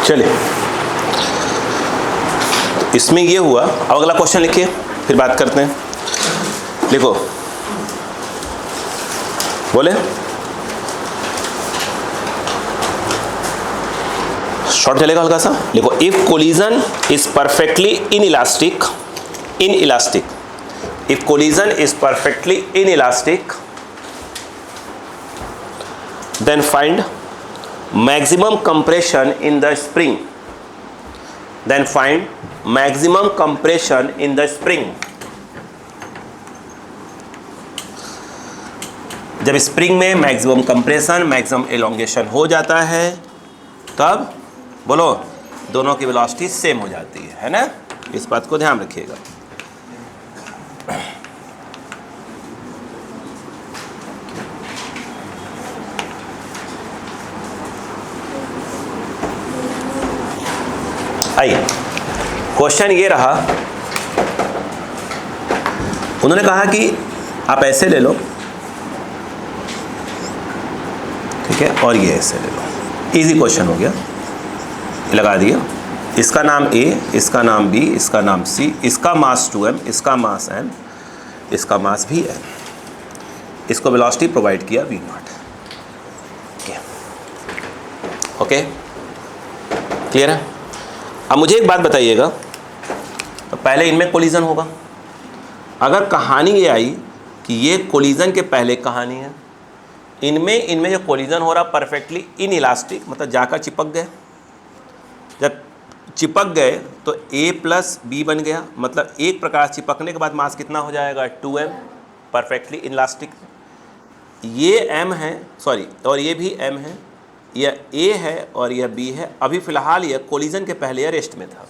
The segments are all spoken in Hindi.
चलिए, इसमें ये हुआ। अब अगला क्वेश्चन लिखिए, फिर बात करते हैं। लिखो, बोले शॉर्ट चलेगा हल्का सा। लिखो, if collision is perfectly inelastic, if collision is perfectly inelastic, then find maximum compression in the spring, then find maximum compression in the spring। जब स्प्रिंग में मैक्सिमम कंप्रेशन मैक्सिमम एलोंगेशन हो जाता है तब बोलो दोनों की वेलोसिटी सेम हो जाती है ना। इस बात को ध्यान रखिएगा। आइए, क्वेश्चन ये रहा, उन्होंने कहा कि आप ऐसे ले लो, ठीक है, और ये ऐसे ले लो। इजी क्वेश्चन हो गया, लगा दिया। इसका नाम A, इसका नाम B, इसका नाम C, इसका मास 2m, इसका मास m, इसका मास भी m। इसको वेलोसिटी प्रोवाइड किया v0। ओके, क्लियर है। अब मुझे एक बात बताइएगा, तो पहले इनमें कोलिजन होगा। अगर कहानी ये आई कि ये कोलिजन के पहले कहानी है, इनमें जो कोलिजन हो रहा परफेक्टली इनइलास्टिक, मतलब जाकर चिपक गए। जब चिपक गए तो A प्लस B बन गया, मतलब एक प्रकार चिपकने के बाद मास कितना हो जाएगा 2m, परफेक्टली इनइलास्टिक। ये m है, सॉरी, और ये भी m है, यह A है और यह B है। अभी फ़िलहाल यह कोलिजन के पहले रेस्ट में था।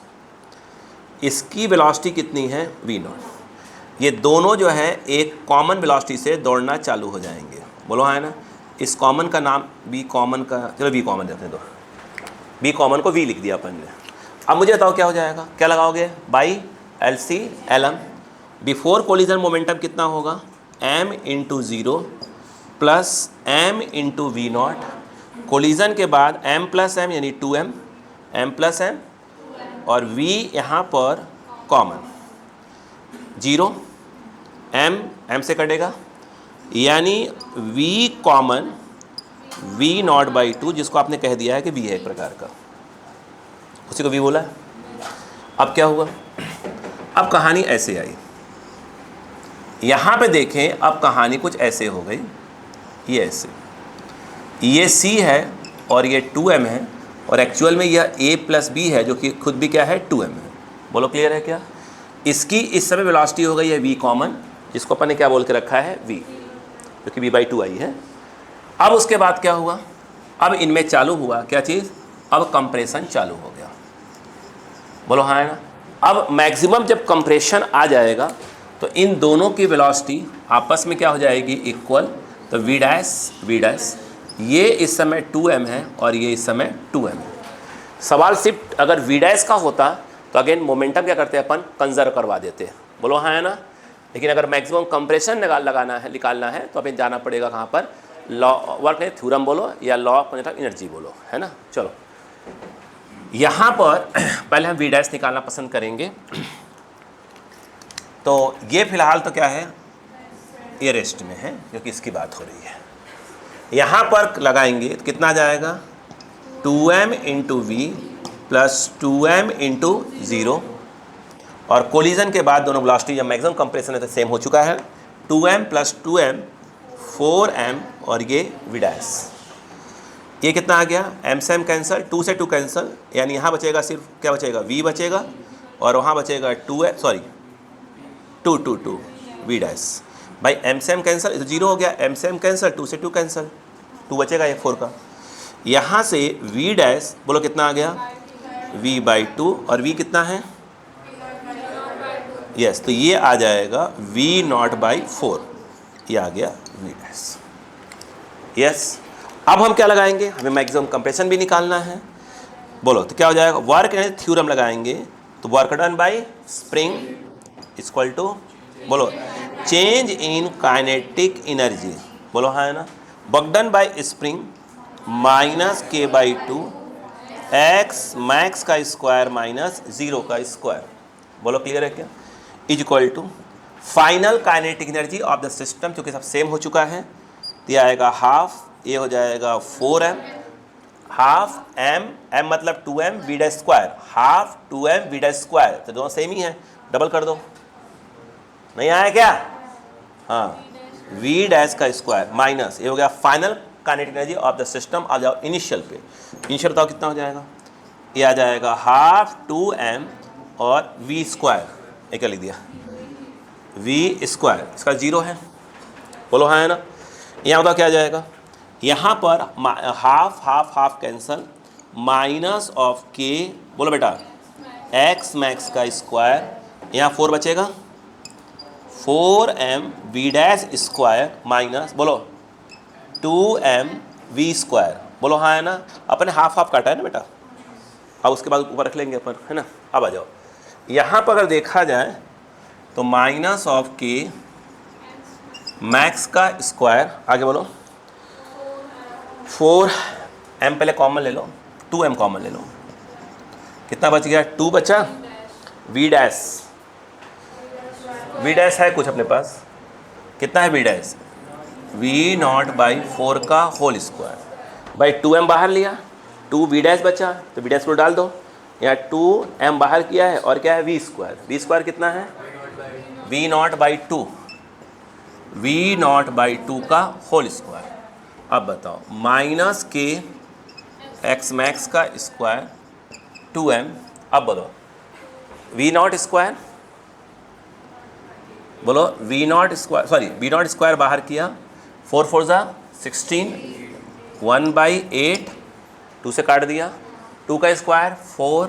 इसकी वेलोसिटी कितनी है v0। ये दोनों जो है एक कॉमन वेलोसिटी से दौड़ना चालू हो जाएंगे। बोलो है ना। इस कॉमन का नाम B कॉमन का, चलो B कॉमन रखने दो, B कॉमन को V लिख दिया अपन ने। अब मुझे बताओ क्या हो जाएगा, क्या लगाओगे, by LC LM। Before collision momentum कितना होगा, m into 0 plus m into v0। Collision के बाद m प्लस m यानी 2m, m प्लस m, और v यहाँ पर कॉमन 0, m से कटेगा, यानी v कॉमन v0 बाई 2, जिसको आपने कह दिया है कि v है एक प्रकार का, उसी को v बोला है। अब क्या हुआ, अब कहानी ऐसे आई, यहाँ पे देखें, अब कहानी कुछ ऐसे हो गई, ये ऐसे, ये C है और ये 2m है, और एक्चुअल में यह A प्लस B है जो कि खुद भी क्या है 2m है। बोलो क्लियर है क्या। इसकी इस समय वेलोसिटी हो गई है v कॉमन, जिसको अपन ने क्या बोल के रखा है v, जो कि v/2 आई है। अब उसके बाद क्या हुआ, अब इनमें चालू हुआ क्या चीज़, अब कंप्रेशन चालू हो गया। बोलो हाँ है ना। अब मैक्सिमम जब कंप्रेशन आ जाएगा तो इन दोनों की वेलोसिटी आपस में क्या हो जाएगी, इक्वल। तो v', ये इस समय 2m है और ये इस समय 2m है। सवाल सिर्फ अगर v' का होता तो अगेन मोमेंटम क्या करते हैं अपन, कंजर्व करवा देते हैं। बोलो हाँ है ना। लेकिन अगर मैक्सिमम कंप्रेशन निकालना है तो अपन जाना पड़ेगा कहाँ पर, लॉ वर्क है, थ्योरम बोलो या लॉ ऑफ कंजर्वेटिव एनर्जी बोलो, है ना। चलो यहाँ पर पहले हम v' निकालना पसंद करेंगे। तो ये फिलहाल तो क्या है, ये रेस्ट में है क्योंकि इसकी बात हो रही है। यहाँ पर लगाएंगे तो कितना आ जाएगा, 2m into we plus 2m into 0, और कोलिजन के बाद दोनों वेलोसिटी जब मैक्सिमम कंप्रेशन है तो सेम हो चुका है, 2m प्लस 2m 4m, और ये v', ये कितना आ गया, m से m कैंसिल, 2 से 2 कैंसिल, यानी यहाँ बचेगा सिर्फ क्या बचेगा, v बचेगा, और वहाँ बचेगा 2 सॉरी 2 2 2 v'। भाई m से m कैंसिल तो 0 हो गया, m से m कैंसिल, 2 से 2 कैंसिल, 2 बचेगा ये 4 का। यहाँ से v' बोलो कितना आ गया, v/2, और v कितना है, यस, तो ये आ जाएगा v0/4, ये आ गया v'। यस, अब हम क्या लगाएंगे, हमें मैक्सिमम कंप्रेशन भी निकालना है। बोलो तो क्या हो जाएगा, वर्क एंड थ्योरम लगाएंगे तो work done by spring equal to, बोलो चेंज इन काइनेटिक एनर्जी, बोलो हाँ है ना, work done by spring minus k/2 X max का स्क्वायर माइनस 0 का स्क्वायर, बोलो क्लियर है क्या, is equal to final kinetic energy of the system, क्योंकि सब सेम हो चुका है, तो आएगा हाफ, ये हो जाएगा 4m, हाफ एम, एम मतलब 2m V dash square, half 2m V dash square, तो दोनों सेम ही है, डबल कर दो, नहीं आया क्या, हाँ, वी डैश का स्क्वायर माइनस, ये हो गया final kinetic energy of the system. आ जाओ इनिशियल पे, इनिशियल बताओ कितना हो जाएगा, ये आ जाएगा हाफ 2m और वी स्क्वायर, ये क्या लिख दिया, वी स्क्वायर, इसका 0 है, बोलो हाँ है ना, यहाँ बताओ क्या आ जाएगा, यहाँ पर half half half cancel, minus of के, बोलो बेटा एक्स मैक्स का स्क्वायर, यहाँ 4 बचेगा, 4m we dash square minus, बोलो 2m वी स्क्वायर, बोलो हाँ है ना, अपने हाफ हाफ काटा है ना बेटा, अब उसके बाद ऊपर रख लेंगे अपन, है ना। अब आ जाओ, यहाँ पर अगर देखा जाए तो माइनस ऑफ के मैक्स का स्क्वायर, आगे बोलो 4m पहले कॉमन ले लो, 2m कॉमन ले लो, कितना बच गया, 2 बचा, वी डैश, वी डैश है कुछ अपने पास, कितना है V dash, V naught by 4 का होल स्क्वायर, भाई 2m बाहर लिया, 2 वी डैश बचा, तो वी डैश को डाल दो, यहाँ 2m बाहर किया है और क्या है वी स्क्वायर, वी स्क्वायर कितना है, V naught by 2, V naught by 2 का होल स्क्वायर। अब बताओ माइनस के एक्स मैक्स का स्क्वायर 2m, अब बोलो वी नॉट स्क्वायर, बोलो V naught square, sorry V naught square बाहर किया, 4 4 जा 16, 1/8, 2 से काट दिया, 2 का स्क्वायर 4,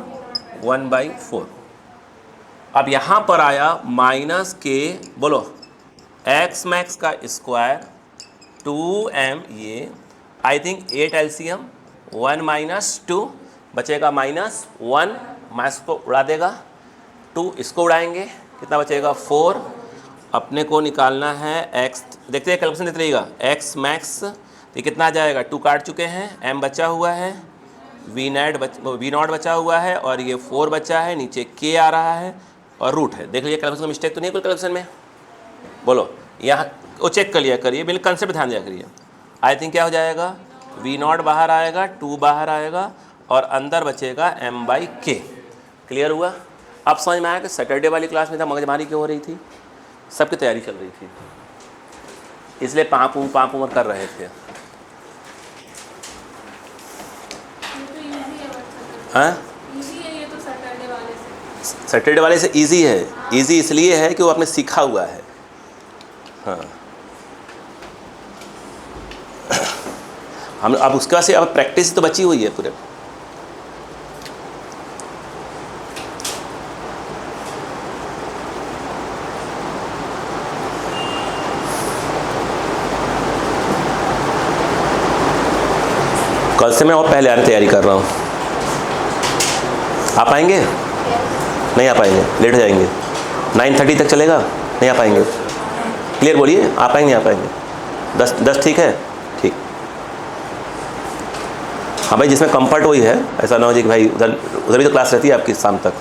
1/4। अब यहाँ पर आया माइनस के, बोलो एक्स मैक्स का स्क्वायर 2m, ये आई थिंक 8 LCM, 1 माइनस 2 बचेगा माइनस 1, माइनस को उड़ा देगा, 2 इसको उड़ाएंगे, कितना बचेगा 4, अपने को निकालना है x, देखते हैं कैलकुलेशन देते रहिएगा, x मैक्स, तो कितना आ जाएगा, 2 काट चुके हैं, m बचा हुआ है, वी नॉट बचा हुआ है, और ये 4 बचा है, नीचे k आ रहा है और रूट है, देख लीजिए कैलकुलेशन मिस्टेक तो नहीं है कोई कैलकुलेशन में, बोलो यहाँ वो चेक कर लिया करिए, बिल्कुल कंसेप्ट ध्यान दिया करिए। आई थिंक क्या हो जाएगा, वी नॉट बाहर आएगा, 2 बाहर आएगा और अंदर बचेगा m/k, क्लियर हुआ। अब समझ में आया कि सैटरडे वाली क्लास में था मगजमारी क्यों हो रही थी, सबकी तैयारी चल रही थी, इसलिए पाँप उमर कर रहे थे। हाँ सैटरडे वाले से इजी है, इजी इसलिए है कि वो आपने सीखा हुआ है। हाँ हम अब उसका से अब प्रैक्टिस तो बची हुई है पूरे। कल से मैं और पहले आने तैयारी कर रहा हूँ, आप आएंगे? नहीं आ पाएंगे, लेट हो जाएंगे, 9:30 तक चलेगा, नहीं आ पाएंगे, क्लियर बोलिए, आ पाएंगे नहीं आ पाएंगे, 10 ठीक है, ठीक। हाँ भाई जिसमें कंफर्ट वही है, ऐसा ना हो जाए कि भाई उधर भी तो क्लास रहती है आपकी शाम तक।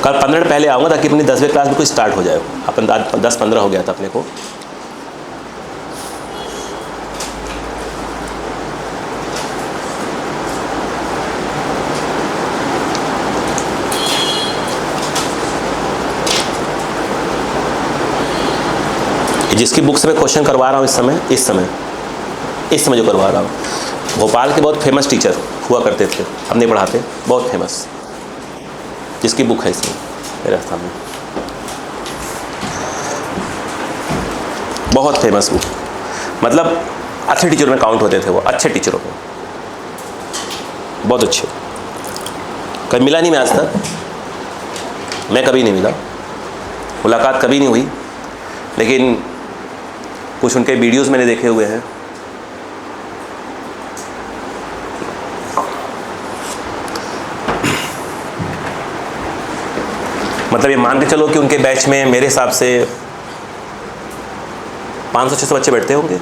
कल 15 मिनट पहले आऊँगा ताकि अपनी 10वीं क्लास बिल्कुल स्टार्ट हो जाए, अपन 10-15 हो गया था अपने को। जिसकी बुक से मैं क्वेश्चन करवा रहा हूँ इस समय जो करवा रहा हूँ, भोपाल के बहुत फेमस टीचर हुआ करते थे, अब नहीं पढ़ाते, बहुत फेमस, जिसकी बुक है इसमें मेरे सामने, बहुत फेमस बुक, मतलब अच्छे टीचरों में काउंट होते थे वो, अच्छे टीचरों में, बहुत अच्छे। कभी मिला नहीं मैं आज तक, मैं कभी नहीं मिला, मुलाकात कभी नहीं हुई, लेकिन कुछ उनके वीडियोस मैंने देखे हुए हैं। मतलब ये मान के चलो कि उनके बैच में मेरे हिसाब से 500-600 बच्चे बैठते होंगे,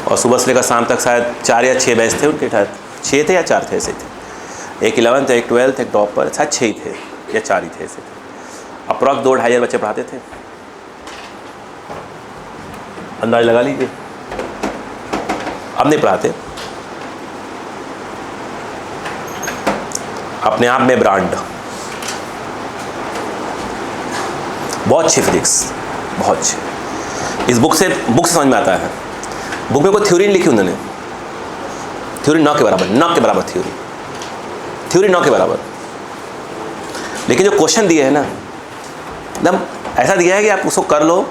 और सुबह से लेकर शाम तक शायद 4 या 6 बैच थे उनके, शायद 6 थे या 4 थे, ऐसे थे। एक 11th, एक 12th, एक टॉपर, शायद 6 ही थे या 4 ही थे, ऐसे थे। अप्रॉक्स 2-2.5 हज़ार बच्चे पढ़ाते थे, अंदाज लगा लीजिए। अब नहीं पढ़ाते, अपने आप में ब्रांड, बहुत अच्छी फिजिक्स, बहुत अच्छी। इस बुक से समझ में आता है। बुक में कोई थ्योरी नहीं लिखी उन्होंने, थ्योरी न के बराबर थ्योरी न के बराबर, लेकिन जो क्वेश्चन दिए हैं ना, एकदम ऐसा दिया है कि आप उसको कर लो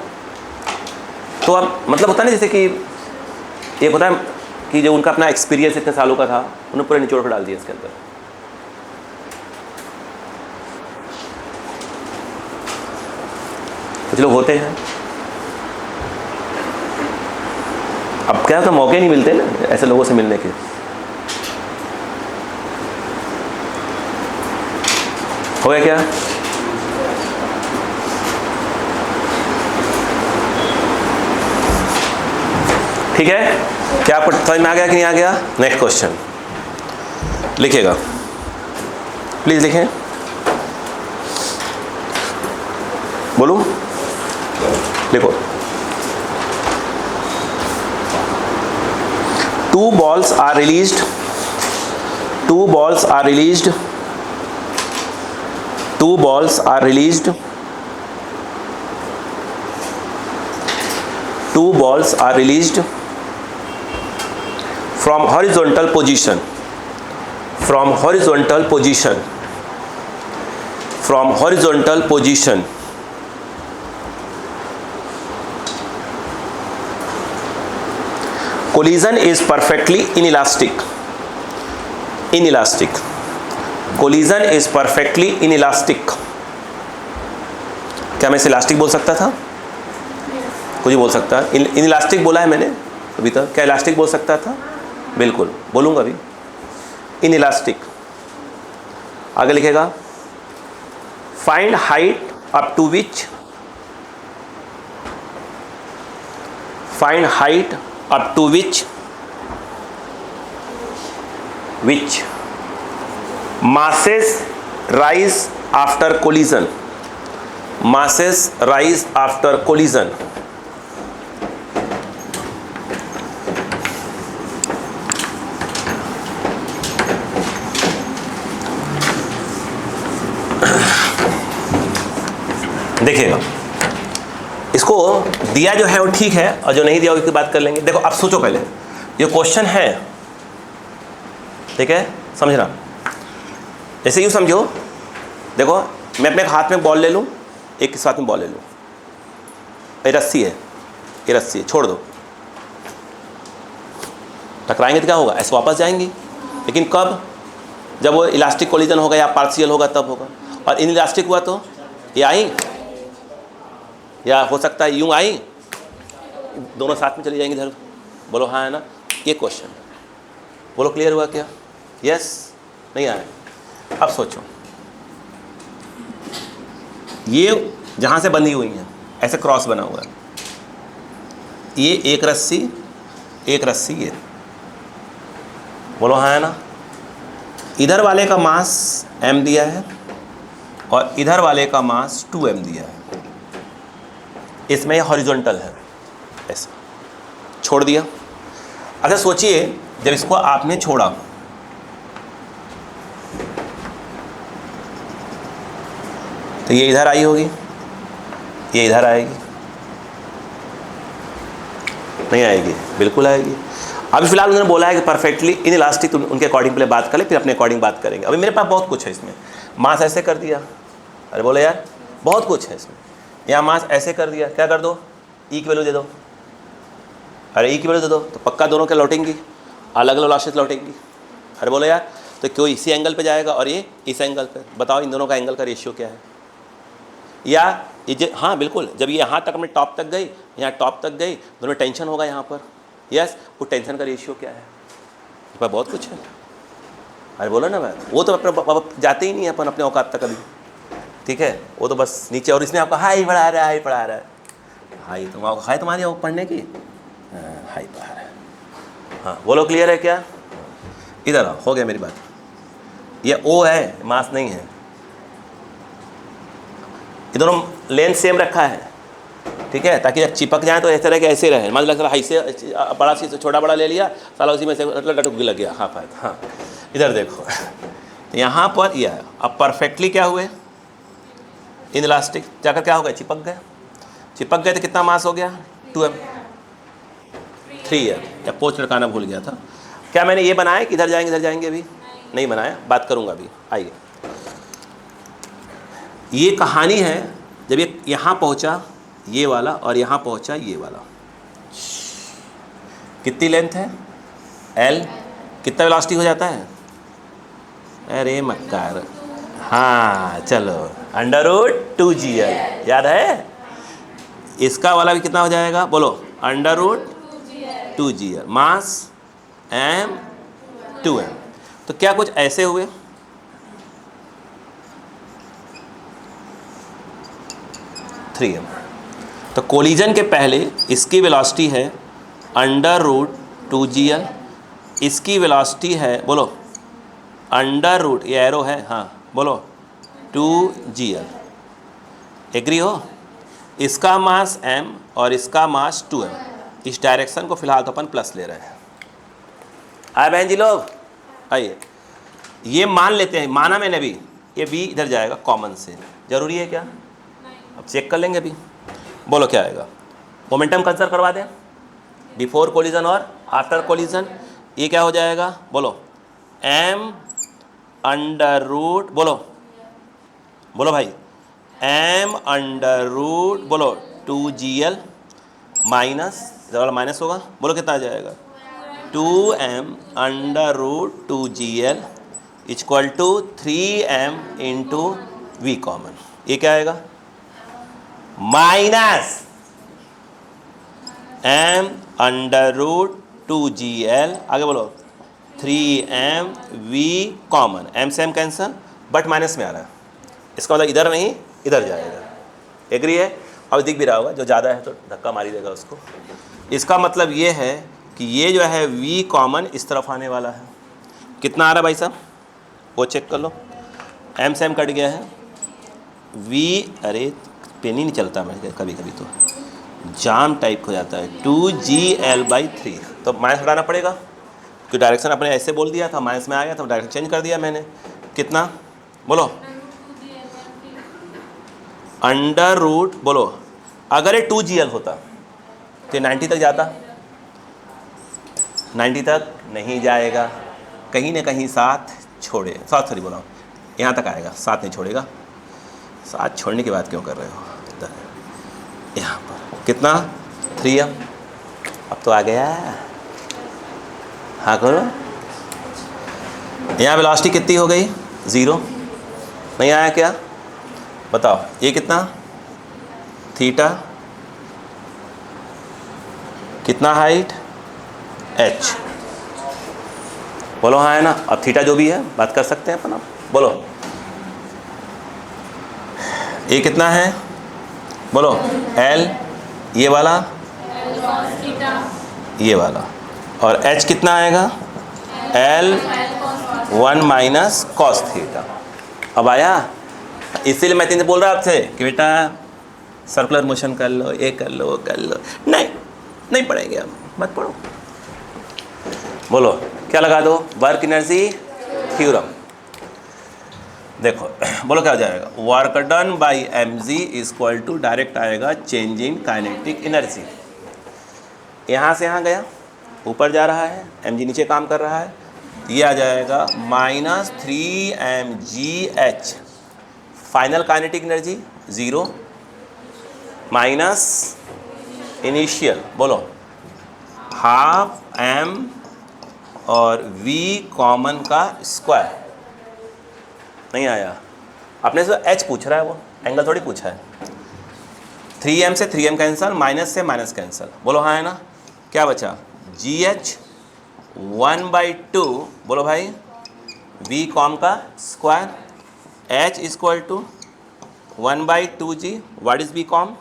तो आप, मतलब होता है ना जैसे कि एक होता है कि जो उनका अपना एक्सपीरियंस इतने सालों का था, उन्होंने पूरे निचोड़ कर डाल दिया इसके अंदर। कुछ लोग होते हैं, अब क्या तो मौके नहीं मिलते ना ऐसे लोगों से मिलने के। हो गया क्या? ठीक है, क्या आपको समझ में आ गया कि नहीं आ गया? नेक्स्ट क्वेश्चन लिखिएगा, प्लीज लिखें, बोलूं, लिखो। 2 balls are released, 2 balls are released, 2 balls are released, 2 balls are released from horizontal position, from horizontal position, from horizontal position, collision is perfectly inelastic, inelastic, collision is perfectly inelastic। क्या मैं इसे इलास्टिक बोल सकता था? कुछ ही बोल सकता है, इनइलास्टिक बोला है मैंने अभी तक, क्या इलास्टिक बोल सकता था? बिल्कुल बोलूँगा अभी, इनइलास्टिक। आगे लिखेगा, find height up to which, find height up to which masses rise after collision, masses rise after collision, देखिएगा इसको दिया जो है वो ठीक है, और जो नहीं दिया उसकी बात कर लेंगे। देखो अब सोचो, पहले ये क्वेश्चन है, ठीक है, समझना। जैसे यूँ समझो, देखो मैं अपने हाथ में बॉल ले लूँ, एक किस हाथ में बॉल ले लूँ, ये रस्सी है, ये रस्सी है, छोड़ दो, टकराएंगे तो क्या होगा? ऐसे वापस जाएंगी, लेकिन कब? जब वो इलास्टिक कोलिजन होगा या पार्शियल होगा तब होगा। और इन इलास्टिक हुआ तो ये आई, या हो सकता है यूँ आई, दोनों साथ में चली जाएंगी इधर। बोलो हाँ है ना? ये क्वेश्चन बोलो, क्लियर हुआ क्या? यस, नहीं आया? अब सोचो, ये जहाँ से बंधी हुई है ऐसे क्रॉस बना हुआ है, ये एक रस्सी ये, बोलो हाँ है ना? इधर वाले का मास m दिया है और इधर वाले का मास 2m दिया है, इसमें हॉरिजॉन्टल है, ऐसा छोड़ दिया। अच्छा सोचिए, जब इसको आपने छोड़ा तो ये इधर आई होगी, ये इधर आएगी, नहीं आएगी? बिल्कुल आएगी। अभी फिलहाल उन्होंने बोला है कि परफेक्टली इनइलास्टिक, तो उनके अकॉर्डिंग पहले बात कर ले, फिर अपने अकॉर्डिंग बात करेंगे। अभी मेरे पास बहुत कुछ है इसमें, मास ऐसे कर दिया, अरे बोले यार बहुत कुछ है इसमें, यहाँ मास ऐसे कर दिया, क्या कर दो? ई की वैल्यू दे दो, अरे ई की वैल्यू दे दो तो पक्का दोनों क्या लौटेंगी? अलग अलग राशि लौटेंगी। अरे बोले यार, तो क्यों इसी एंगल पे जाएगा और ये इस एंगल पे, बताओ इन दोनों का एंगल का रेशियो क्या है? या ये हाँ बिल्कुल, जब ये यहाँ तक अपने टॉप तक गई, यहाँ टॉप तक गई, दोनों टेंशन होगा यहाँ पर, यस, वो टेंशन का रेशियो क्या है? पर बहुत कुछ है। अरे बोलो ना भाई, वो तो अपने जाते ही नहीं है अपन अपने औकात तक कभी, ठीक है, वो तो बस नीचे, और इसने आपका हाई पढ़ा रहा है, हाई पढ़ा रहा है, हाई तुम्हारी वो पढ़ने की, हाई पढ़ा रहा है। हाँ बोलो, क्लियर है क्या? इधर आओ, हो गया मेरी बात। ये ओ है, मास नहीं है, ये दोनों लेंथ सेम रखा है, ठीक है, ताकि जब चिपक जाए तो इस तरह के ऐसे रहे। मान लो हाई से बड़ा सी छोटा बड़ा ले लिया, साला उसी में से लटक लग गया। हाँ फायदा। हाँ इधर देखो, तो यहाँ पर यह अब परफेक्टली क्या हुए, इन इलास्टिक जाकर क्या हो गया, चिपक गए। चिपक गए तो कितना मास हो गया, 2m, 3m। या पोस्ट लटकाना भूल गया था। क्या मैंने ये बनाया कि इधर जाएंगे अभी नहीं बनाया, बात करूँगा अभी। आइए, ये कहानी है जब ये यहाँ पहुँचा ये वाला, और यहाँ पहुँचा ये वाला। कितनी लेंथ है, l, कितना वेलोसिटी हो जाता है, अरे मक्कार, हाँ चलो, √2gl याद है। इसका वाला भी कितना हो जाएगा, बोलो, √2gl, मास m 2m। तो क्या कुछ ऐसे हुए, m। तो कोलिजन के पहले इसकी वेलोसिटी है √2gl, इसकी वेलोसिटी है, बोलो, ये एरो है, हाँ बोलो, 2gl। एग्री हो? इसका मास m और इसका मास 2m। इस डायरेक्शन को फिलहाल तो अपन प्लस ले रहे हैं। आए बहन जी लोग, आइए, ये मान लेते हैं, माना मैंने भी, ये b इधर जाएगा कॉमन से, जरूरी है क्या? अब चेक कर लेंगे अभी। बोलो क्या आएगा, मोमेंटम कंसिडर करवा दें, बिफोर कोलिजन और आफ्टर कोलिजन। ये क्या हो जाएगा, बोलो, m √, बोलो भाई, m √, बोलो, 2gl माइनस, इधर वाला माइनस होगा, बोलो कितना आ जाएगा, 2m √2gl equal to 3m into v common. ये क्या आएगा, माइनस m √2gl, आगे बोलो, 3m v कॉमन, m से m कैंसल, बट माइनस में आ रहा है, इसका मतलब इधर नहीं इधर जाएगा। एग्री है? अब दिख भी रहा होगा, जो ज़्यादा है तो धक्का मारी देगा उसको। इसका मतलब ये है कि ये जो है v कॉमन इस तरफ आने वाला है। कितना आ रहा है भाई साहब, वो चेक कर लो, m से m कट गया है, v, अरे पेन ही नहीं चलता मैं, कभी कभी तो जाम टाइप हो जाता है, 2gl/3। तो माइनस हटाना पड़ेगा, क्योंकि डायरेक्शन अपने ऐसे बोल दिया था, माइनस में आ गया तो डायरेक्शन चेंज कर दिया मैंने। कितना, बोलो, √, बोलो, अगर ये 2gl होता तो 90 तक जाता, 90 तक नहीं जाएगा, कहीं ना कहीं साथ छोड़े, साथ सॉरी बोला, यहाँ तक आएगा, साथ नहीं छोड़ेगा। साथ छोड़ने की बात क्यों कर रहे हो, यहाँ पर कितना, 3m। अब तो आ गया, हाँ करो, यहाँ वेलोसिटी कितनी हो गई, 0, नहीं आया क्या, बताओ, ये कितना, थीटा, कितना हाइट, h, बोलो हाँ है ना। अब थीटा जो भी है बात कर सकते हैं अपन, अब बोलो, ये कितना है, बोलो, l, ये वाला, ये वाला, और h कितना आएगा, l1 माइनस कॉस थीटा। अब आया, इसीलिए मैं बोल रहा आपसे कि बेटा सर्कुलर मोशन कर लो, ये कर लो, वो कर लो, नहीं पढ़ेंगे, अब मत पढ़ो। बोलो क्या लगा दो, वर्क एनर्जी थ्योरम। देखो बोलो क्या हो जाएगा, work done by mg equal to, direct आएगा चेंज इन काइनेटिक एनर्जी। यहाँ से यहाँ गया, ऊपर जा रहा है, mg नीचे काम कर रहा है, ये आ जाएगा -3mgh, final kinetic energy 0 minus initial, बोलो, हाफ m और v कॉमन का स्क्वायर। नहीं आया, अपने से h पूछ रहा है, वो एंगल थोड़ी पूछा है। 3m से 3m कैंसल, माइनस से माइनस कैंसल, बोलो हाँ है ना। क्या बचा, gh 1/2, बोलो भाई, v कॉम का square, h equal to 1/2g, what is B com?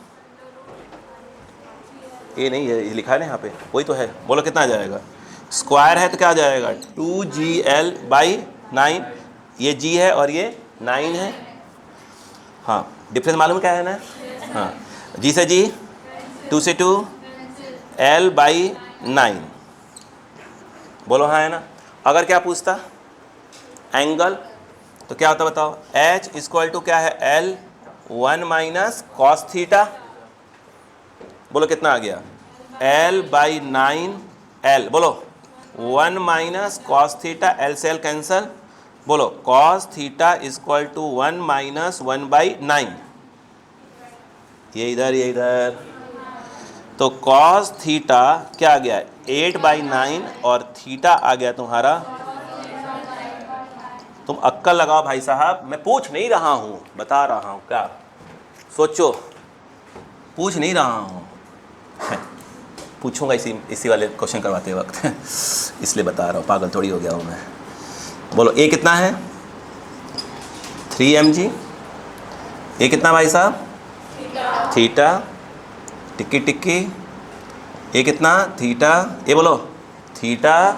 ये नहीं है, ये लिखा है ना यहाँ पे, वही तो है। बोलो कितना आ जाएगा? स्क्वायर है तो क्या आ जाएगा? 2gl/9। ये g है और ये 9 है। हाँ, डिफरेंस मालूम क्या है ना? हाँ, g से g, 2 से 2, l/9। बोलो हाँ है ना? अगर क्या पूछता एंगल, तो क्या होता बताओ? h इक्वल टू क्या है? l 1 - cos theta. बोलो कितना आ गया? l/9l। बोलो 1 - cos थीटा, l से l कैंसल। बोलो cos थीटा इक्वल टू 1 - 1/9। ये इधर तो cos थीटा क्या आ गया? 8/9 और थीटा आ गया तुम्हारा। तुम अक्कल लगाओ भाई साहब, मैं पूछ नहीं रहा हूँ, बता रहा हूँ। क्या सोचो, पूछ नहीं रहा हूँ। पूछूंगा इसी वाले क्वेश्चन करवाते वक्त इसलिए बता रहा हूँ, पागल थोड़ी हो गया हूँ मैं। बोलो ए कितना है? 3 mg। ए कितना भाई साहब? थीटा। टिक्की टिक्की। ए कितना? थीटा। ये बोलो थीटा।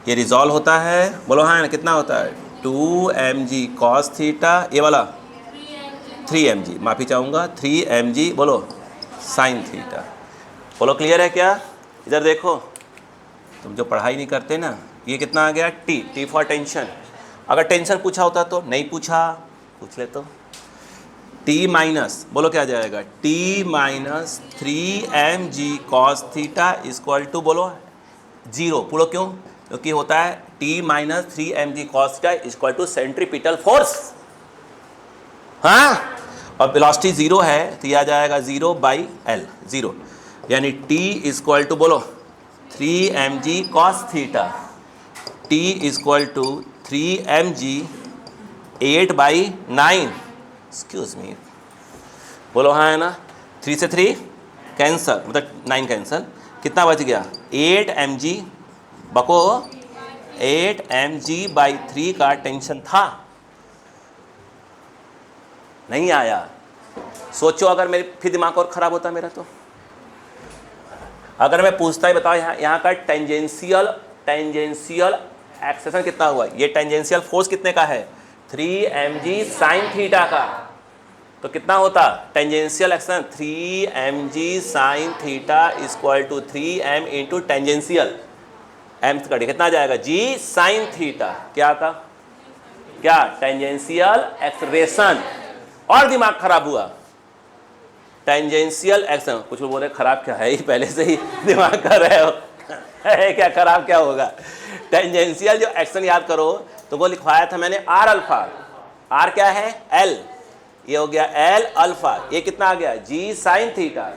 ये रिजॉल्व होता है। बोलो हाँ, कितना होता है? 2 mg cos थीटा। ये वाला 3 mg, माफ़ी चाहूँगा, 3 mg बोलो साइन थीटा। बोलो क्लियर है क्या? इधर देखो, तुम जो पढ़ाई नहीं करते ना, ये कितना आ गया? T for tension. अगर टेंशन पूछा होता तो नहीं पूछा, पूछ ले तो टी माइनस, बोलो क्या जाएगा? T minus 3 mg cos theta equal to बोलो 0। बोलो क्यों? क्योंकि होता है T minus 3 mg cos theta equal to centripetal force. हाँ, और वेलोसिटी 0 है तो यह आ जाएगा 0/l, 0। यानी t इक्वल टू बोलो 3 mg cos theta, t equal to 3 mg 8/9। Excuse me, बोलो हाँ है ना? 3 से 3 कैंसल, मतलब 9 कैंसल। कितना बच गया? 8 mg। बको 8 mg/3 का टेंशन था, नहीं आया। सोचो अगर मेरे फिर दिमाग और ख़राब होता मेरा तो। अगर मैं पूछता ही, बताओ यहाँ का टेंजेंशियल एक्सेशन कितना हुआ? ये टेंजेंशियल फोर्स कितने का है? 3 mg साइन थीटा का। तो कितना होता tangential acceleration? 3 mg sine theta equal to 3m into tangential m cut कितना आ जाएगा? g sine theta. क्या था? क्या? Tangential acceleration. और दिमाग खराब हुआ। टेंजेंशियल एक्शन, कुछ लोग बोल रहे खराब क्या है, ही पहले से ही दिमाग कर रहे हो है क्या? खराब क्या होगा? टेंजेंशियल जो एक्शन याद करो तो वो लिखवाया था मैंने आर अल्फा। आर क्या है? एल। ये हो गया एल अल्फा। ये कितना आ गया? जी साइन थीटा।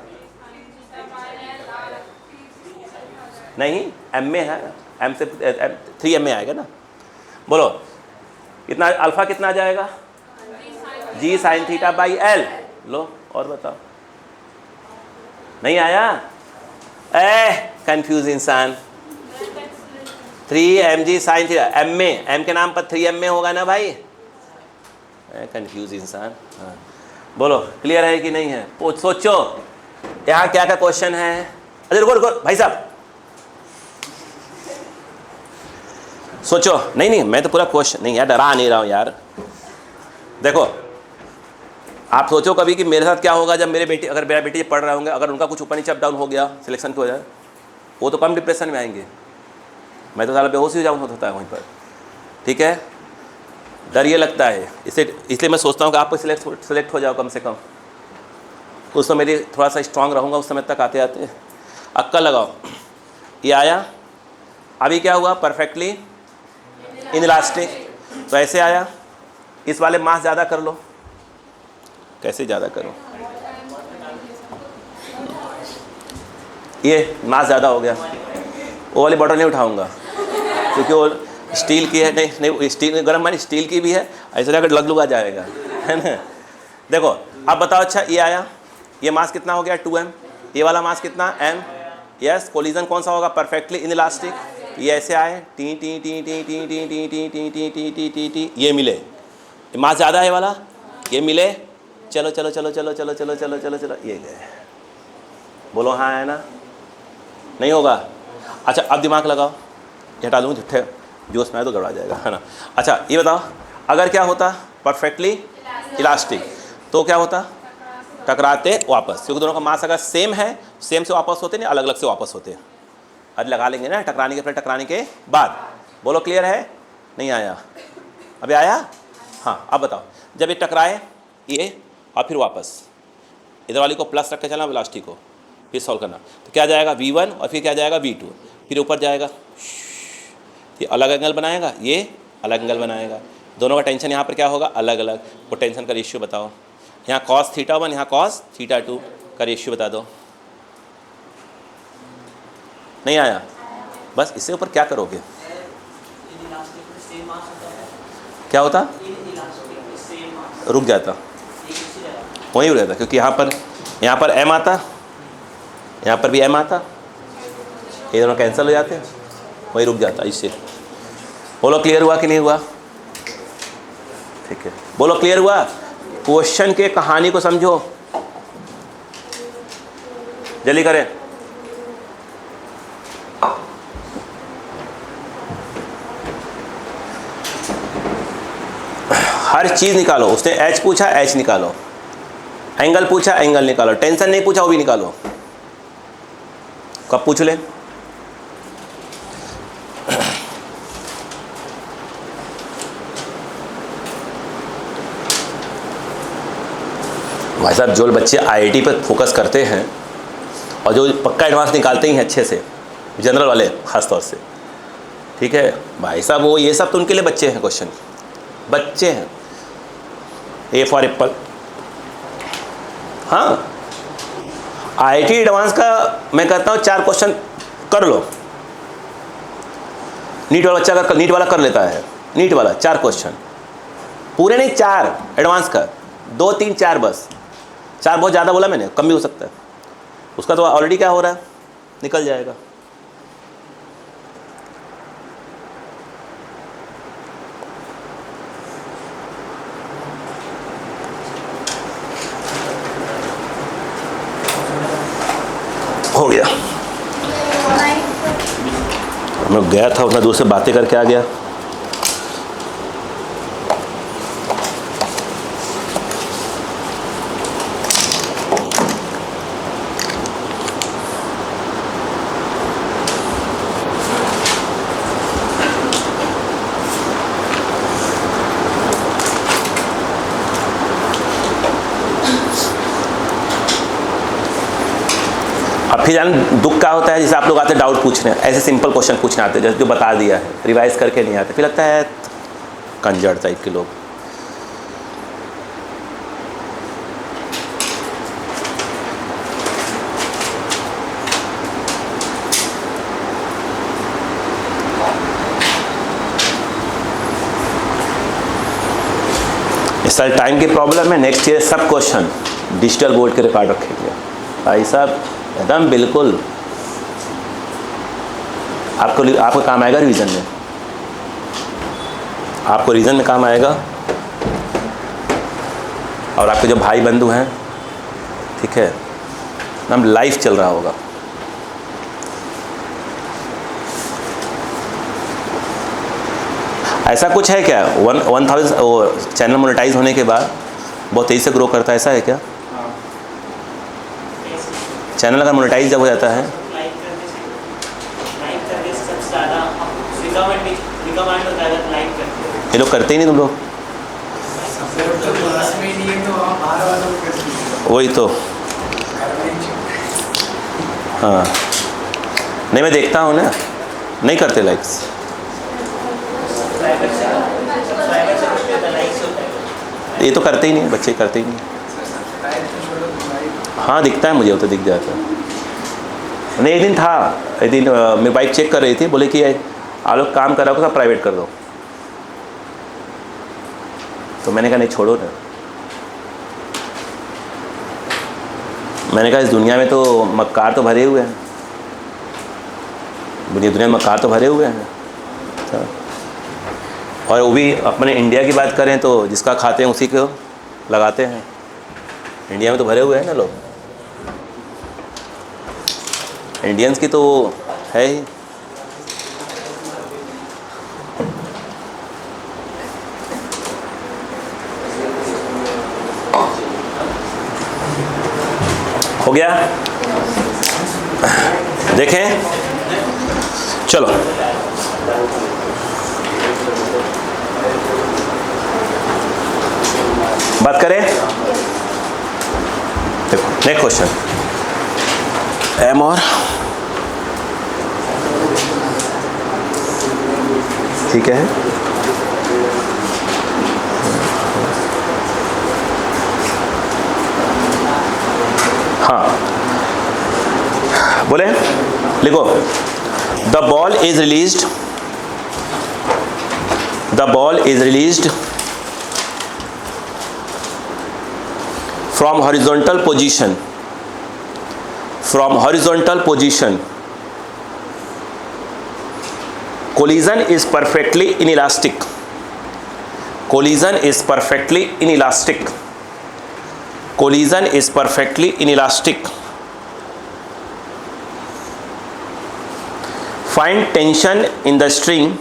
नहीं, एम में है, एम से 3m में आएगा ना। बोलो कितना अल्फा कितना आ जाएगा? जी साइन थीटा बाई एल। लो और बताओ, नहीं आया? कंफ्यूज इंसान। 3 mg साइन थीटा, एम में, एम के नाम पर 3m में होगा ना भाई। कंफ्यूज इंसान। हाँ, बोलो क्लियर है कि नहीं है? सोचो यहाँ क्या क्या क्वेश्चन है। अरे रुको रुको भाई साहब, सोचो। नहीं मैं तो पूरा क्वेश्चन नहीं यार, डरा नहीं रहा हूँ यार। देखो आप सोचो कभी कि मेरे साथ क्या होगा जब मेरे बेटी, अगर मेरा बेटी पढ़ रहे होंगे, अगर उनका कुछ ऊपर नीचे अप डाउन हो गया सिलेक्शन की वजह, वो तो कम डिप्रेशन में आएंगे। मैं तो सारा बेहोश ही हो जाऊँ होता है वहीं पर। ठीक है, डर ये लगता है, इसलिए मैं सोचता हूँ कि आप सिलेक्ट हो जाओ कम से कम। उस समय मेरी थोड़ा सा स्ट्रांग रहूँगा उस समय तक आते आते। अक्कल लगाओ, ये आया। अभी क्या हुआ? Perfectly inelastic. तो ऐसे आया, इस वाले मास ज़्यादा कर लो। कैसे ज़्यादा करूं? ये मास ज़्यादा हो गया, वो वाली बॉटल नहीं उठाऊंगा क्योंकि वो स्टील की है। नहीं स्टील गर्म मानी स्टील की भी है, ऐसे जाकर लग जाएगा, है ना। देखो अब बताओ, अच्छा ये आया, ये मास कितना हो गया? 2m। ये वाला मास कितना? m। यस, कोलिजन कौन सा होगा? Perfectly inelastic. ये ऐसे आए, T T T T T T T T T T T T T T, ये मिले, मास ज़्यादा है वाला, ये मिले, चलो चलो चलो चलो चलो चलो चलो चलो चलो, ये गए। बोलो हाँ है ना? नहीं होगा? अच्छा अब दिमाग लगाओ, ये हटा दूँगा, झूठे जोश में आए तो गड़बड़ा जाएगा, है ना। अच्छा ये बताओ, अगर क्या होता परफेक्टली इलास्टिक तो क्या होता? टकराते वापस, क्योंकि दोनों का मास अगर सेम है, सेम से वापस होते नहीं, अलग अलग से वापस होते। अरे लगा लेंगे ना, टकराने के पहले टकराने के बाद। बोलो क्लियर है? नहीं आया? अभी आया? हाँ अब बताओ, जब ये टकराए ये और फिर वापस, इधर वाली को प्लस रख के चलना, इलास्टिक को फिर सॉल्व करना, तो क्या जाएगा V1 और फिर क्या जाएगा V2, फिर ऊपर जाएगा, ये अलग एंगल बनाएगा, ये अलग एंगल बनाएगा, दोनों का टेंशन यहाँ पर क्या होगा? अलग अलग। वो टेंशन का रेशियो बताओ, यहाँ cos θ1 यहाँ cos θ2 का रेशियो बता दो। नहीं आया? बस इससे ऊपर क्या करोगे? क्या होता? रुक जाता, वहीं रुक जाता, क्योंकि यहाँ पर m आता, यहाँ पर भी m आता, ये दोनों कैंसिल हो जाते, वहीं रुक जाता इससे। बोलो क्लियर हुआ कि नहीं हुआ? ठीक है, बोलो क्लियर हुआ? क्वेश्चन के कहानी को समझो, जल्दी करें। हर चीज़ निकालो, उसने h पूछा h निकालो, एंगल पूछा एंगल निकालो, टेंशन नहीं पूछा वो भी निकालो। कब पूछ ले? भाई साहब जो बच्चे आईआईटी पर फोकस करते हैं और जो पक्का एडवांस निकालते ही हैं अच्छे से, जनरल वाले ख़ास तौर से, ठीक है भाई साहब, वो ये सब तो उनके लिए बच्चे हैं, क्वेश्चन बच्चे हैं। A for Apple. हाँ आईआईटी एडवांस का मैं कहता हूँ 4 क्वेश्चन कर लो। नीट वाला बच्चा अगर नीट वाला कर लेता है, नीट वाला 4 क्वेश्चन, पूरे नहीं 4 एडवांस का, 2 3 4 बस। 4 बहुत ज़्यादा बोला मैंने, कम भी हो सकता है, उसका तो ऑलरेडी क्या हो रहा है, निकल जाएगा। हो गया। मैं गया था उतना दूर से बातें करके आ गया। फिर जान दुख क्या होता है, जैसे आप लोग आते डाउट पूछने, ऐसे सिंपल क्वेश्चन पूछने आते हैं जो बता दिया है, रिवाइज करके नहीं आते, फिर लगता है कंजर टाइप के लोग। इस साल टाइम की प्रॉब्लम है, नेक्स्ट ईयर सब क्वेश्चन डिजिटल बोर्ड के रिकॉर्ड रखेंगे भाई साहब, एकदम बिल्कुल आपको काम आएगा रिवीजन में, आपको रिवीजन में काम आएगा। और आपके जो भाई बंधु हैं, ठीक है, एकदम लाइफ चल रहा होगा। ऐसा कुछ है क्या 1000 चैनल मोनेटाइज होने के बाद बहुत तेज़ी से ग्रो करता है, ऐसा है क्या? चैनल अगर मोनेटाइज जब हो जाता है, ये लोग करते ही नहीं, तुम लोग वही तो। हाँ नहीं मैं देखता हूँ ना, नहीं करते लाइक्स, ये तो करते ही नहीं, बच्चे करते ही नहीं। हाँ दिखता है मुझे, वो तो दिख जाता है। नहीं एक दिन था, एक दिन मेरी वाइफ चेक कर रही थी, बोले कि आप लोग काम कर रहे हो सब प्राइवेट कर दो, तो मैंने कहा नहीं छोड़ो ना। मैंने कहा इस दुनिया में तो मक्कार तो भरे हुए हैं, दुनिया में मक्कार तो भरे हुए हैं, और वो भी अपने इंडिया की बात करें तो जिसका खाते हैं उसी को लगाते हैं। इंडिया में तो भरे हुए हैं ना लोग, इंडियंस की तो है ही। हो गया, देखें, चलो बात करें। देखो नेक्स्ट क्वेश्चन, एम और ठीक है, हाँ बोले, लिखो, the ball is released from horizontal position, collision is perfectly inelastic, find tension in the string,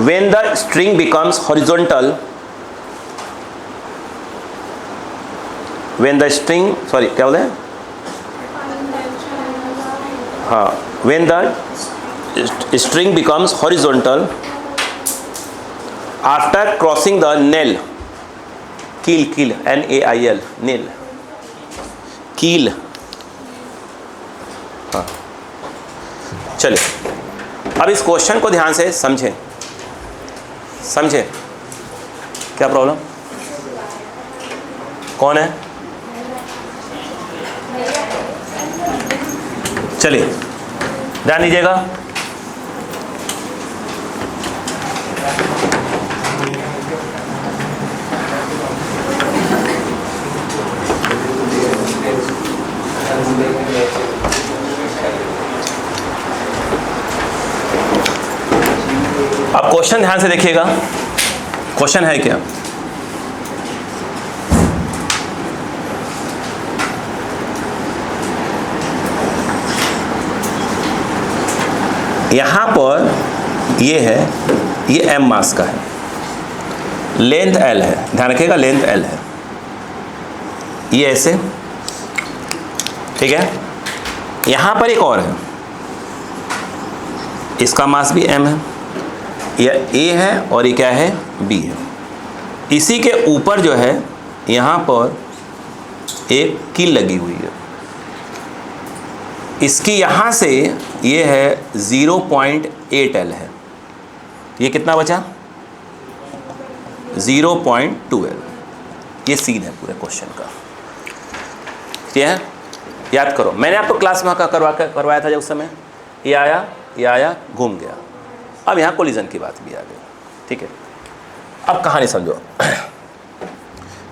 when the string becomes horizontal, when the string becomes horizontal after crossing the nail, keel, N-A-I-L, nail, keel। हाँ चलिए, अब इस क्वेश्चन को ध्यान से समझें, क्या प्रॉब्लम, कौन है, चलिए ध्यान दीजिएगा। अब क्वेश्चन ध्यान से देखिएगा, क्वेश्चन है क्या, यहां पर ये है, ये m मास का है, लेंथ l है, ध्यान रखिएगा लेंथ l है, ये ऐसे, ठीक है। यहां पर एक और है, इसका मास भी m है, यह A है और ये क्या है, B है। इसी के ऊपर जो है यहाँ पर एक कील लगी हुई है, इसकी यहाँ से ये है 0.8L है, ये कितना बचा 0.2L। ये सीन है पूरे क्वेश्चन का, ठीक है। याद करो, मैंने आपको क्लास में करवाया था जब उस समय, ये आया घूम गया, अब यहाँ कोलिजन की बात भी आ गई, ठीक है। अब कहानी समझो।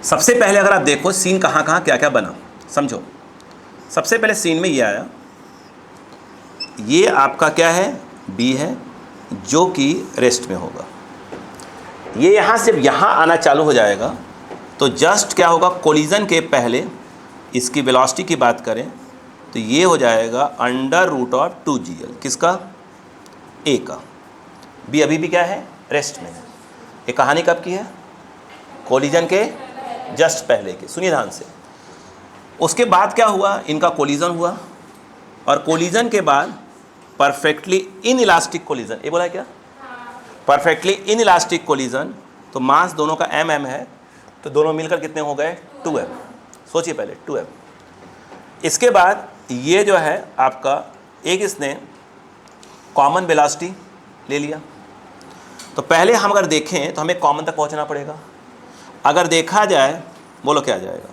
सबसे पहले अगर आप देखो सीन कहाँ क्या बना, समझो। सबसे पहले सीन में ये आया, ये आपका क्या है, बी है, जो कि रेस्ट में होगा। ये यहाँ से यहाँ आना चालू हो जाएगा तो जस्ट क्या होगा, कोलिजन के पहले इसकी वेलोसिटी की बात करें तो ये हो जाएगा √2GL, किसका, ए का। बी अभी भी क्या है, रेस्ट में है। ये कहानी कब की है, कोलिजन के जस्ट पहले की। सुनिए ध्यान से, उसके बाद क्या हुआ, इनका कोलिजन हुआ, और कोलिजन के बाद परफेक्टली इनइलास्टिक कोलिजन, ये बोला क्या, परफेक्टली इनइलास्टिक कोलिजन। तो मास दोनों का mm है, तो दोनों मिलकर कितने हो गए, 2m। सोचिए पहले 2m। इसके बाद ये जो है आपका एक इसने कॉमन वेलोसिटी ले लिया। तो पहले हम अगर देखें तो हमें कॉमन तक पहुंचना पड़ेगा। अगर देखा जाए, बोलो क्या आ जाएगा,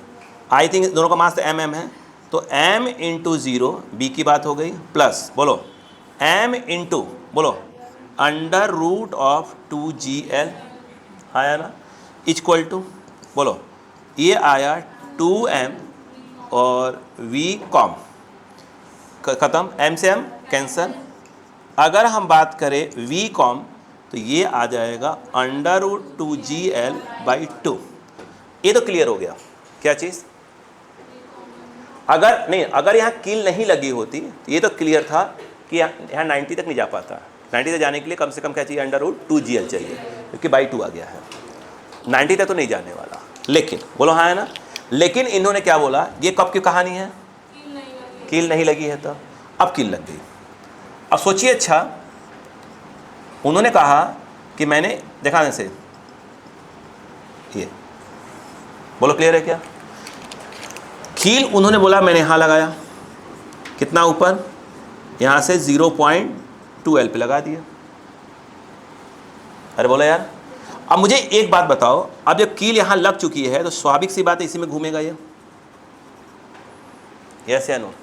आई थिंक दोनों का मास तो mm है, तो m × 0 b की बात हो गई, प्लस बोलो m × बोलो √2GL आया ना, इक्वल टू बोलो ये आया 2m और v कॉम, ख़त्म, m से m कैंसल, अगर हम बात करें वी कॉम तो ये आ जाएगा √2GL/2। ये तो क्लियर हो गया। क्या चीज़? अगर नहीं, अगर यहाँ कील नहीं लगी होती तो ये तो क्लियर था कि यहाँ 90 तक नहीं जा पाता। 90 तक जाने के लिए कम से कम क्या चाहिए? √2GL चाहिए, क्योंकि /2 आ गया है। 90 तक तो नहीं जाने वाला। लेकिन बोलो हाँ है ना। लेकिन इन्होंने क्या बोला? ये कब की कहानी है? कील नहीं लगी है तब। अब कील लग गई। अब सोचिए, अच्छा उन्होंने कहा कि मैंने देखा ऐसे, ये बोलो क्लियर है क्या? कील उन्होंने बोला मैंने यहाँ लगाया, कितना ऊपर? यहाँ से 0.2L पे लगा दिया। अरे बोलो यार, अब मुझे एक बात बताओ, अब जब कील यहाँ लग चुकी है तो स्वाभाविक सी बात है इसी में घूमेगा ये। यस या नो?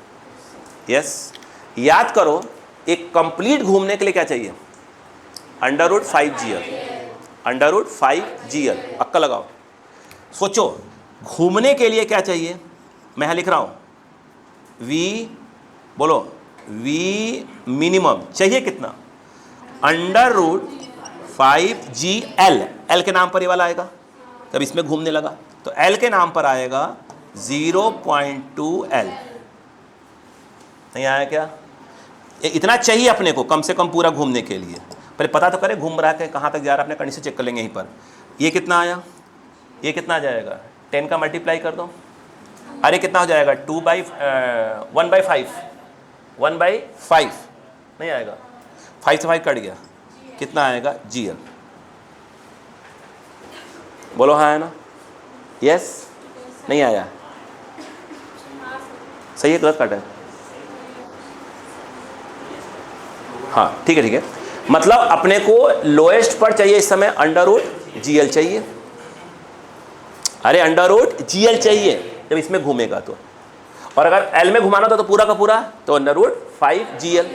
यस। याद करो, एक कंप्लीट घूमने के लिए क्या चाहिए? √5GL। √5GL। अक्का लगाओ, सोचो घूमने के लिए क्या चाहिए? मैं यहाँ लिख रहा हूँ V, बोलो V मिनिमम चाहिए कितना? √5GL। L के नाम पर ये वाला आएगा, तब इसमें घूमने लगा तो L के नाम पर आएगा 0.2L। नहीं आया क्या? इतना चाहिए अपने को कम से कम पूरा घूमने के लिए। पहले पता तो करें घूम रहा है कहाँ तक जा रहा है, अपने कंडीशन चेक कर लेंगे यहीं पर। ये कितना आया? ये कितना आ जाएगा? 10 का मल्टीप्लाई कर दो। अरे कितना हो जाएगा? 1/5। 1/5 नहीं आएगा, 5 से 5 कट गया, कितना आएगा? GL। बोलो हाँ है ना? यस? नहीं आया? सही है, गलत काटा है? हाँ ठीक है, ठीक है। मतलब अपने को लोएस्ट पर चाहिए इस समय √GL चाहिए। अरे √GL चाहिए जब इसमें घूमेगा तो। और अगर L में घुमाना था तो पूरा का पूरा तो √5GL।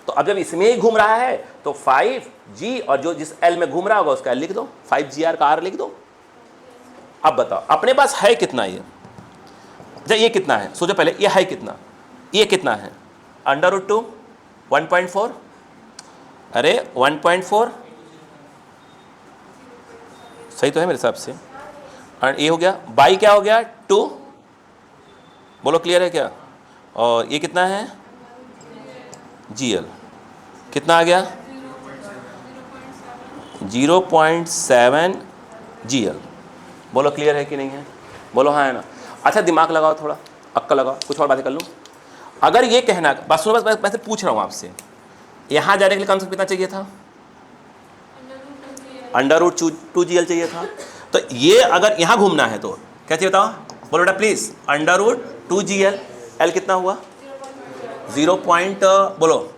तो अब जब इसमें ही घूम रहा है तो 5G और जो जिस L में घूम रहा होगा उसका L लिख दो, 5GR का R लिख दो। अब बताओ अपने पास है कितना? ये अच्छा ये कितना है? सोचो पहले, ये है कितना? ये कितना है? √2 1.4। अरे 1.4 सही तो है मेरे हिसाब से। और ये हो गया बाई क्या हो गया? 2। बोलो क्लियर है क्या? और ये कितना है? GL कितना आ गया? 0.7 GL। बोलो क्लियर है कि नहीं है? बोलो हाँ है ना? अच्छा दिमाग लगाओ, थोड़ा अक्ल लगाओ, कुछ और बातें कर लूँ। अगर ये कहना, बस सुनो, बस मैं पूछ रहा हूँ आपसे, यहाँ जाने के लिए कम से कम कितना चाहिए था? √2GL चाहिए था। तो ये अगर यहाँ घूमना है तो क्या चाहिए बताओ? बोलो बेटा प्लीज। √2GL। L कितना हुआ? 0. बोलो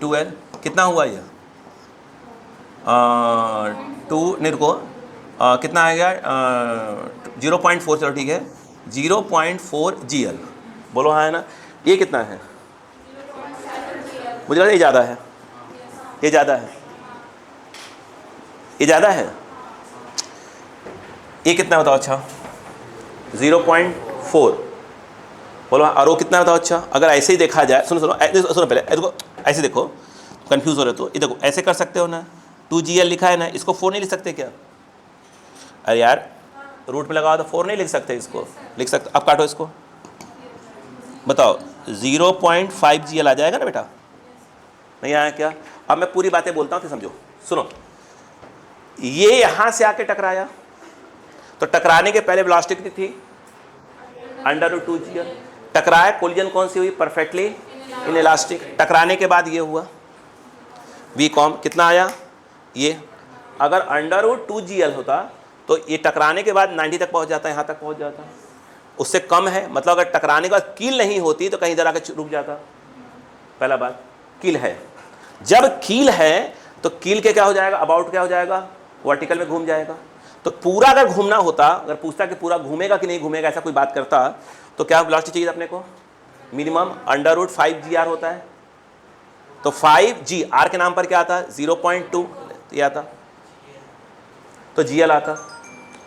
2L कितना हुआ? ये 2 नहीं रुको, कितना आएगा? 0.4। चलो ठीक है, 0.4GL। बोलो हाँ है ना? ये कितना है? मुझे लगता है ये ज़्यादा है, ये ज़्यादा है, ये ज़्यादा है। ये कितना बताओ? अच्छा 0.4। बोलो और वो कितना बताओ? अच्छा अगर ऐसे ही देखा जाए, सुनो सुनो सुनो पहले देखो, ऐसे देखो, कंफ्यूज हो रहे तो ये देखो ऐसे कर सकते हो ना, 2GL लिखा है ना, इसको 4 नहीं लिख सकते क्या? अरे यार रूट में लगाओ तो 4 नहीं लिख सकते, इसको लिख सकते। अब काटो इसको, बताओ 0.5GL आ जाएगा ना बेटा? नहीं आया क्या? अब मैं पूरी बातें बोलता हूँ तो समझो। सुनो, ये यहां से आके टकराया तो टकराने के पहले वेलोसिटी कितनी थी? √2GL। टकराया, कोलिजन कौन सी हुई? Perfectly inelastic. टकराने के बाद ये हुआ V कॉम, कितना आया? ये अगर √2GL होता तो ये टकराने के बाद 90 तक पहुंच जाता, यहाँ तक पहुंच जाता। उससे कम है, मतलब अगर टकराने के बाद कील नहीं होती तो कहीं इधर आकर रुक जाता। पहला बात, कील है। जब कील है तो कील के क्या हो जाएगा? अबाउट क्या हो जाएगा? वर्टिकल में घूम जाएगा। तो पूरा अगर घूमना होता, अगर पूछता कि पूरा घूमेगा कि नहीं घूमेगा, ऐसा कोई बात करता तो क्या वेलोसिटी चाहिए अपने को? मिनिमम √5GR होता है। तो 5G R के नाम पर क्या आता? 0.2 ये आता, तो GL आता।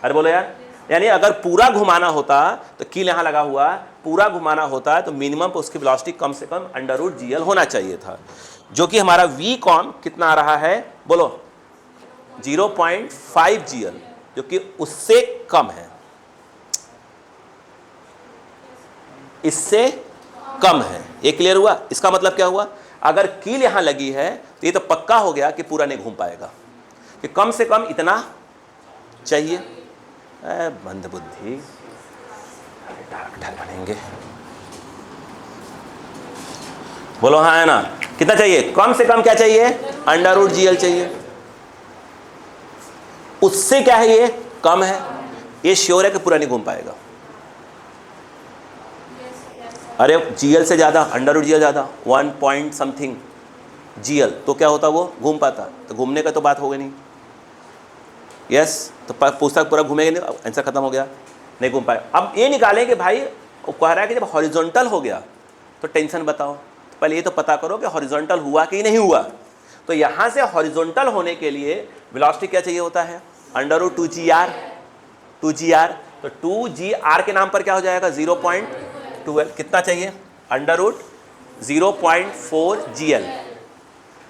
अरे बोलो यार, यानी अगर पूरा घुमाना होता तो कील यहाँ लगा हुआ, पूरा घुमाना होता है तो मिनिमम उसकी वेलोसिटी कम से कम √GL होना चाहिए था। जो कि हमारा वी कॉम कितना आ रहा है, बोलो 0.5 GL, जो कि उससे कम है, इससे कम है। ये क्लियर हुआ? इसका मतलब क्या हुआ, अगर कील यहां लगी है तो ये तो पक्का हो गया कि पूरा नहीं घूम पाएगा, कि कम से कम इतना चाहिए। मंदबुद्धि, डॉक्टर बनेंगे। बोलो हाँ है ना, कितना चाहिए, कम से कम क्या चाहिए, √GL चाहिए। उससे क्या है, ये कम है, ये श्योर है कि पूरा नहीं घूम पाएगा। अरे GL से ज़्यादा, √GL ज़्यादा, 1 पॉइंट समथिंग GL, तो क्या होता, वो घूम पाता, तो घूमने का तो बात होगी नहीं। यस, तो पुस्तक पूरा घूमेगा नहीं, आंसर खत्म हो गया, नहीं घूम पाए। अब ये निकालें कि भाई वो कह रहा है कि जब हॉरिजॉन्टल हो गया तो टेंशन बताओ। तो पहले ये तो पता करो कि हॉरिजॉन्टल हुआ कि नहीं हुआ। तो यहाँ से हॉरिजॉन्टल होने के लिए वेलोसिटी क्या चाहिए होता है, √2GR, 2GR। तो 2GR के नाम पर क्या हो जाएगा, 0.12, कितना चाहिए, √0.4 GL।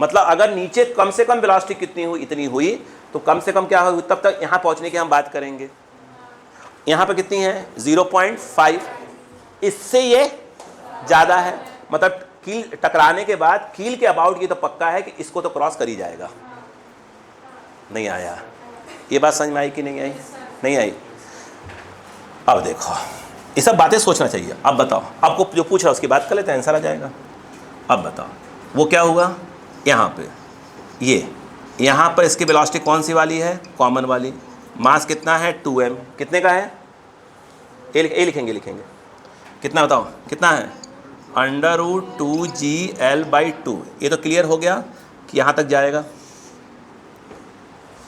मतलब अगर नीचे कम से कम वेलोसिटी कितनी हुई, इतनी हुई, तो कम से कम क्या हुई, तब तक यहाँ पहुँचने की हम बात करेंगे। यहाँ पर कितनी है, 0.5, इससे ये ज़्यादा है, मतलब कील टकराने के बाद कील के अबाउट ये तो पक्का है कि इसको तो क्रॉस कर ही जाएगा। नहीं आया, ये बात समझ में आई कि नहीं आई, नहीं आई। अब देखो, ये सब बातें सोचना चाहिए। अब बताओ, आपको जो पूछ रहा है उसकी बात कर लेते हैं, आंसर आ जाएगा। अब बताओ वो क्या हुआ, यहाँ पे ये, यहाँ पर इसकी वेलोसिटी कौन सी वाली है, कॉमन वाली। मास कितना है, 2m, कितने का है, ए लिखेंगे कितना बताओ, कितना है, √2GL/2। ये तो क्लियर हो गया कि यहाँ तक जाएगा,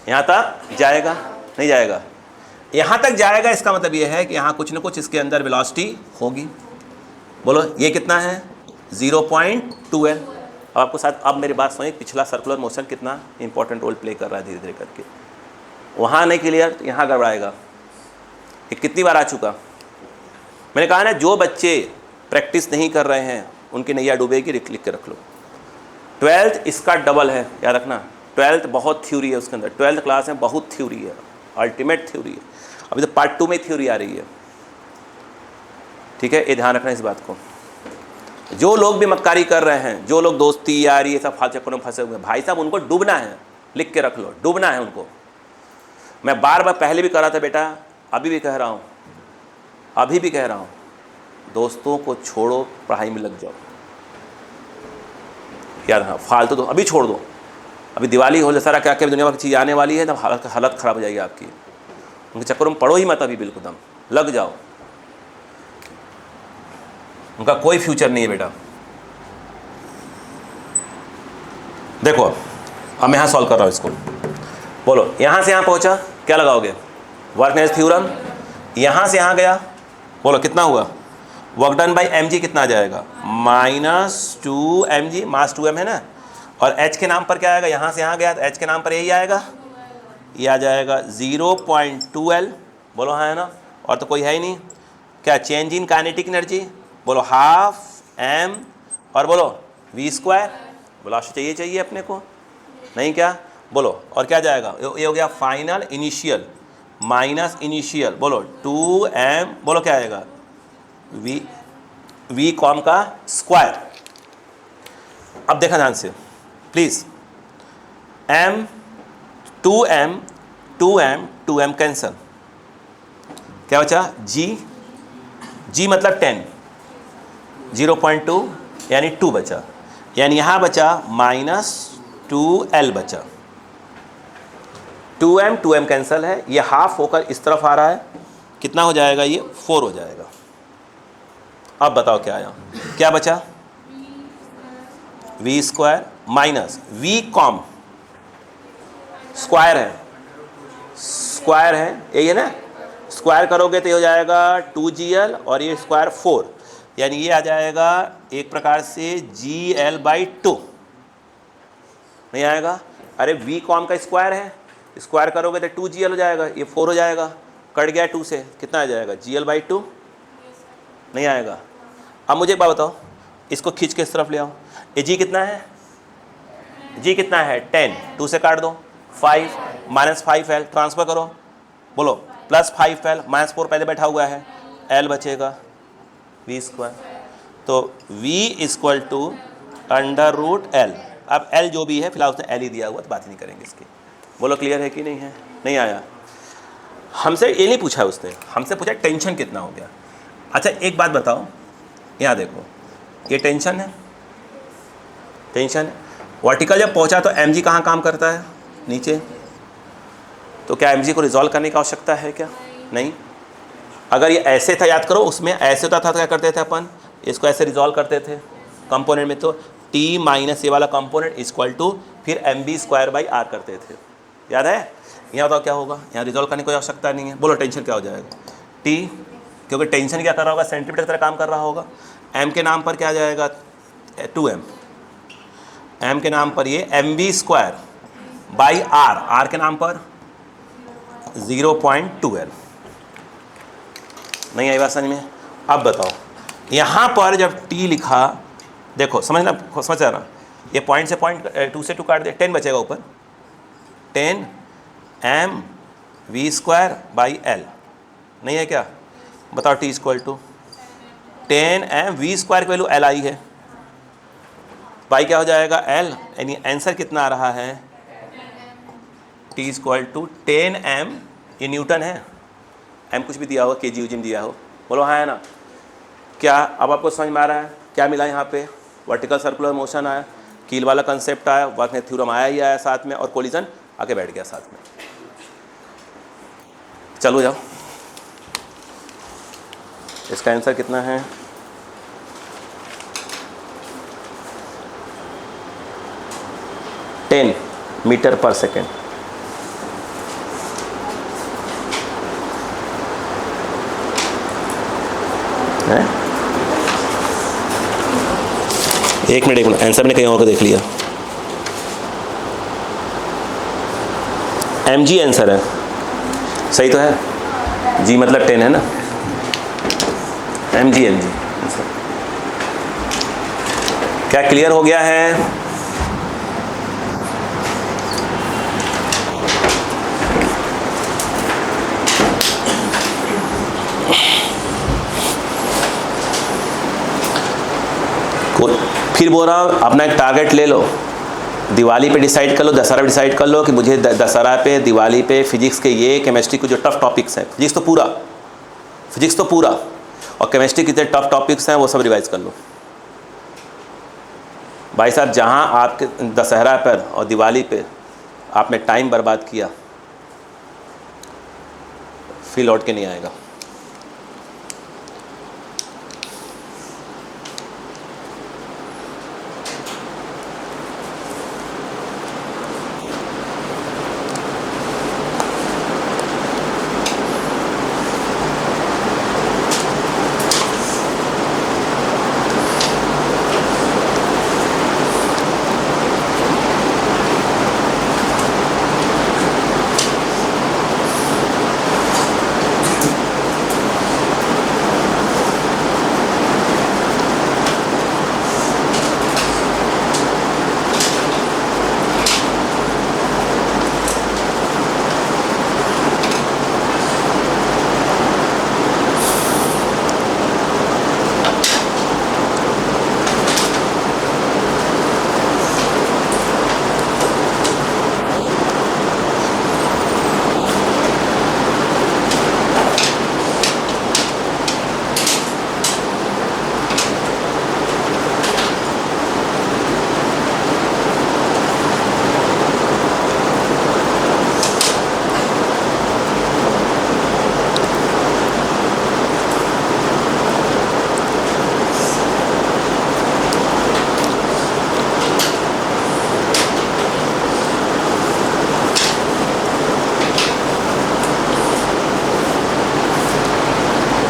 यहाँ तक जाएगा, नहीं जाएगा, यहाँ तक जाएगा। इसका मतलब ये है कि यहाँ कुछ ना कुछ इसके अंदर वेलोसिटी होगी। बोलो ये कितना है, 0.2L। अब आपको साथ, अब मेरी बात सुनिए, पिछला सर्कुलर मोशन कितना इंपॉर्टेंट रोल प्ले कर रहा है धीरे धीरे करके। वहाँ नहीं क्लियर तो यहाँ गड़बड़ाएगा। ये कितनी बार आ चुका, मैंने कहा ना, जो बच्चे प्रैक्टिस नहीं कर रहे हैं उनकी नैया डूबेगी, लिख के रख लो। 12th इसका डबल है, याद रखना। 12th बहुत थ्योरी है उसके अंदर, 12th क्लास में बहुत थ्योरी है, अल्टीमेट थ्योरी है। अभी तो पार्ट 2 में थ्योरी आ रही है, ठीक है, ये ध्यान रखना इस बात को। जो लोग भी मक्कारी कर रहे हैं, जो लोग दोस्ती यारी ये सब फालतू चक्करों में फंसे हुए हैं, भाई साहब उनको डूबना है, लिख के रख लो, डूबना है उनको। मैं बार बार पहले भी कह रहा था बेटा, अभी भी कह रहा हूँ, दोस्तों को छोड़ो, पढ़ाई में लग जाओ। यार हाँ, फालतू तो अभी छोड़ दो, अभी दिवाली हो सारा क्या क्या दुनिया भर की चीज़ आने वाली है, तब हालत ख़राब हो जाएगी आपकी। उनके चक्करों में पढ़ो ही मत, अभी बिल्कुल दम लग जाओ, उनका कोई फ्यूचर नहीं है बेटा। देखो अब मैं यहाँ सॉल्व कर रहा हूँ इसको। बोलो यहाँ से यहाँ पहुँचा, क्या लगाओगे, वर्कनेस थ्योरम। यहाँ से यहाँ गया, बोलो कितना हुआ, वर्क डन बाई mg कितना आ जाएगा, -2mg, मास 2m है ना। और h के नाम पर क्या आएगा, यहाँ से यहाँ गया तो h के नाम पर यही आएगा, ये आ जाएगा 0.2L। बोलो हाँ है ना, और तो कोई है ही नहीं। क्या चेंज इन काइनेटिक एनर्जी, बोलो ½ m, और बोलो v², बोलो चाहिए अपने को, नहीं क्या, बोलो और क्या जाएगा, ये हो गया फाइनल इनिशियल माइनस इनिशियल, बोलो 2m, बोलो क्या आएगा, v कॉम का स्क्वायर। अब देखा ध्यान से please, m 2m 2m cancel, क्या बचा, g मतलब 10, 0.2 यानी 2 बचा, यानी यहाँ बचा -2L बचा। 2m कैंसल है, ये हाफ होकर इस तरफ आ रहा है, कितना हो जाएगा, ये 4 हो जाएगा। अब बताओ क्या आया, क्या बचा, v² minus v com square है, यही है ना, स्क्वायर करोगे तो ये हो जाएगा 2GL और ये स्क्वायर 4, यानी ये आ जाएगा एक प्रकार से GL/2, नहीं आएगा। अरे v कॉम का स्क्वायर है, स्क्वायर करोगे तो 2GL हो जाएगा, ये 4 हो जाएगा, कट गया 2 से, कितना आ जाएगा, GL/2, नहीं आएगा। अब मुझे एक बात बताओ, इसको खींच के इस तरफ ले आओ, ये g कितना है, जी कितना है 10, 2 से काट दो 5 -5L ट्रांसफर करो, बोलो +5L -4 पहले बैठा हुआ है, L बचेगा v²। तो v = √L। अब L जो भी है फिलहाल उसने L ही दिया हुआ, तो बात ही नहीं करेंगे इसकी। बोलो क्लियर है कि नहीं है? नहीं आया? हमसे ये नहीं पूछा उसने, हमसे पूछा टेंशन कितना हो गया। अच्छा एक बात बताओ, यहाँ देखो ये टेंशन है, टेंशन है। वर्टिकल जब पहुँचा तो mg कहाँ काम करता है? नीचे। तो क्या mg को रिजॉल्व करने की आवश्यकता है क्या? नहीं। अगर ये ऐसे था, याद करो उसमें ऐसे होता था तो क्या करते थे अपन, इसको ऐसे रिजॉल्व करते थे कंपोनेंट में, तो t - ये वाला कंपोनेंट = फिर mv²/r करते थे, याद है? यहाँ बताओ क्या होगा, यहाँ रिजॉल्व करने की कोई आवश्यकता नहीं है। बोलो टेंशन क्या हो जाएगा? t, क्योंकि टेंशन क्या कर रहा होगा, सेंटीमीटर की तरह काम कर रहा होगा। m के नाम पर क्या आ जाएगा 2m, m के नाम पर ये mv²/r, r के नाम पर 0.2L। नहीं आई बात समझ में? अब बताओ यहाँ पर जब t लिखा, देखो समझ रहा, ये पॉइंट से पॉइंट 2 से 2 काट दे, 10 बचेगा ऊपर, 10 mv²/L। नहीं है क्या? बताओ t = 10 mv² की वैल्यू L आई है, y क्या हो जाएगा L, यानी आंसर कितना आ रहा है t = 10 m, ये न्यूटन है, m कुछ भी दिया हो, kg में दिया हो, बोलो हाँ है ना? क्या अब आपको समझ में आ रहा है क्या मिला? यहाँ पे वर्टिकल सर्कुलर मोशन आया, कील वाला कंसेप्ट आया, वर्क थ्योरम आया ही आया साथ में, और कोलिजन आके बैठ गया साथ में। चलो जाओ, इसका आंसर कितना है? टेन मीटर पर सेकेंड। एक मिनट आंसर मैंने कहीं और देख लिया, mg आंसर है, सही तो है? g मतलब 10 है ना, mg क्या क्लियर हो गया है? फिर बोल रहा हूँ अपना एक टारगेट ले लो, दिवाली पे डिसाइड कर लो, दशहरा पे डिसाइड कर लो कि मुझे दशहरा पे, दिवाली पे फिजिक्स के ये, केमिस्ट्री के जो टफ टॉपिक्स हैं, फिजिक्स तो पूरा और केमिस्ट्री के जितने टफ टॉपिक्स हैं वो सब रिवाइज कर लो। भाई साहब जहाँ आपके दशहरा पर और दिवाली पे आपने टाइम बर्बाद किया, फिर लौट के नहीं आएगा।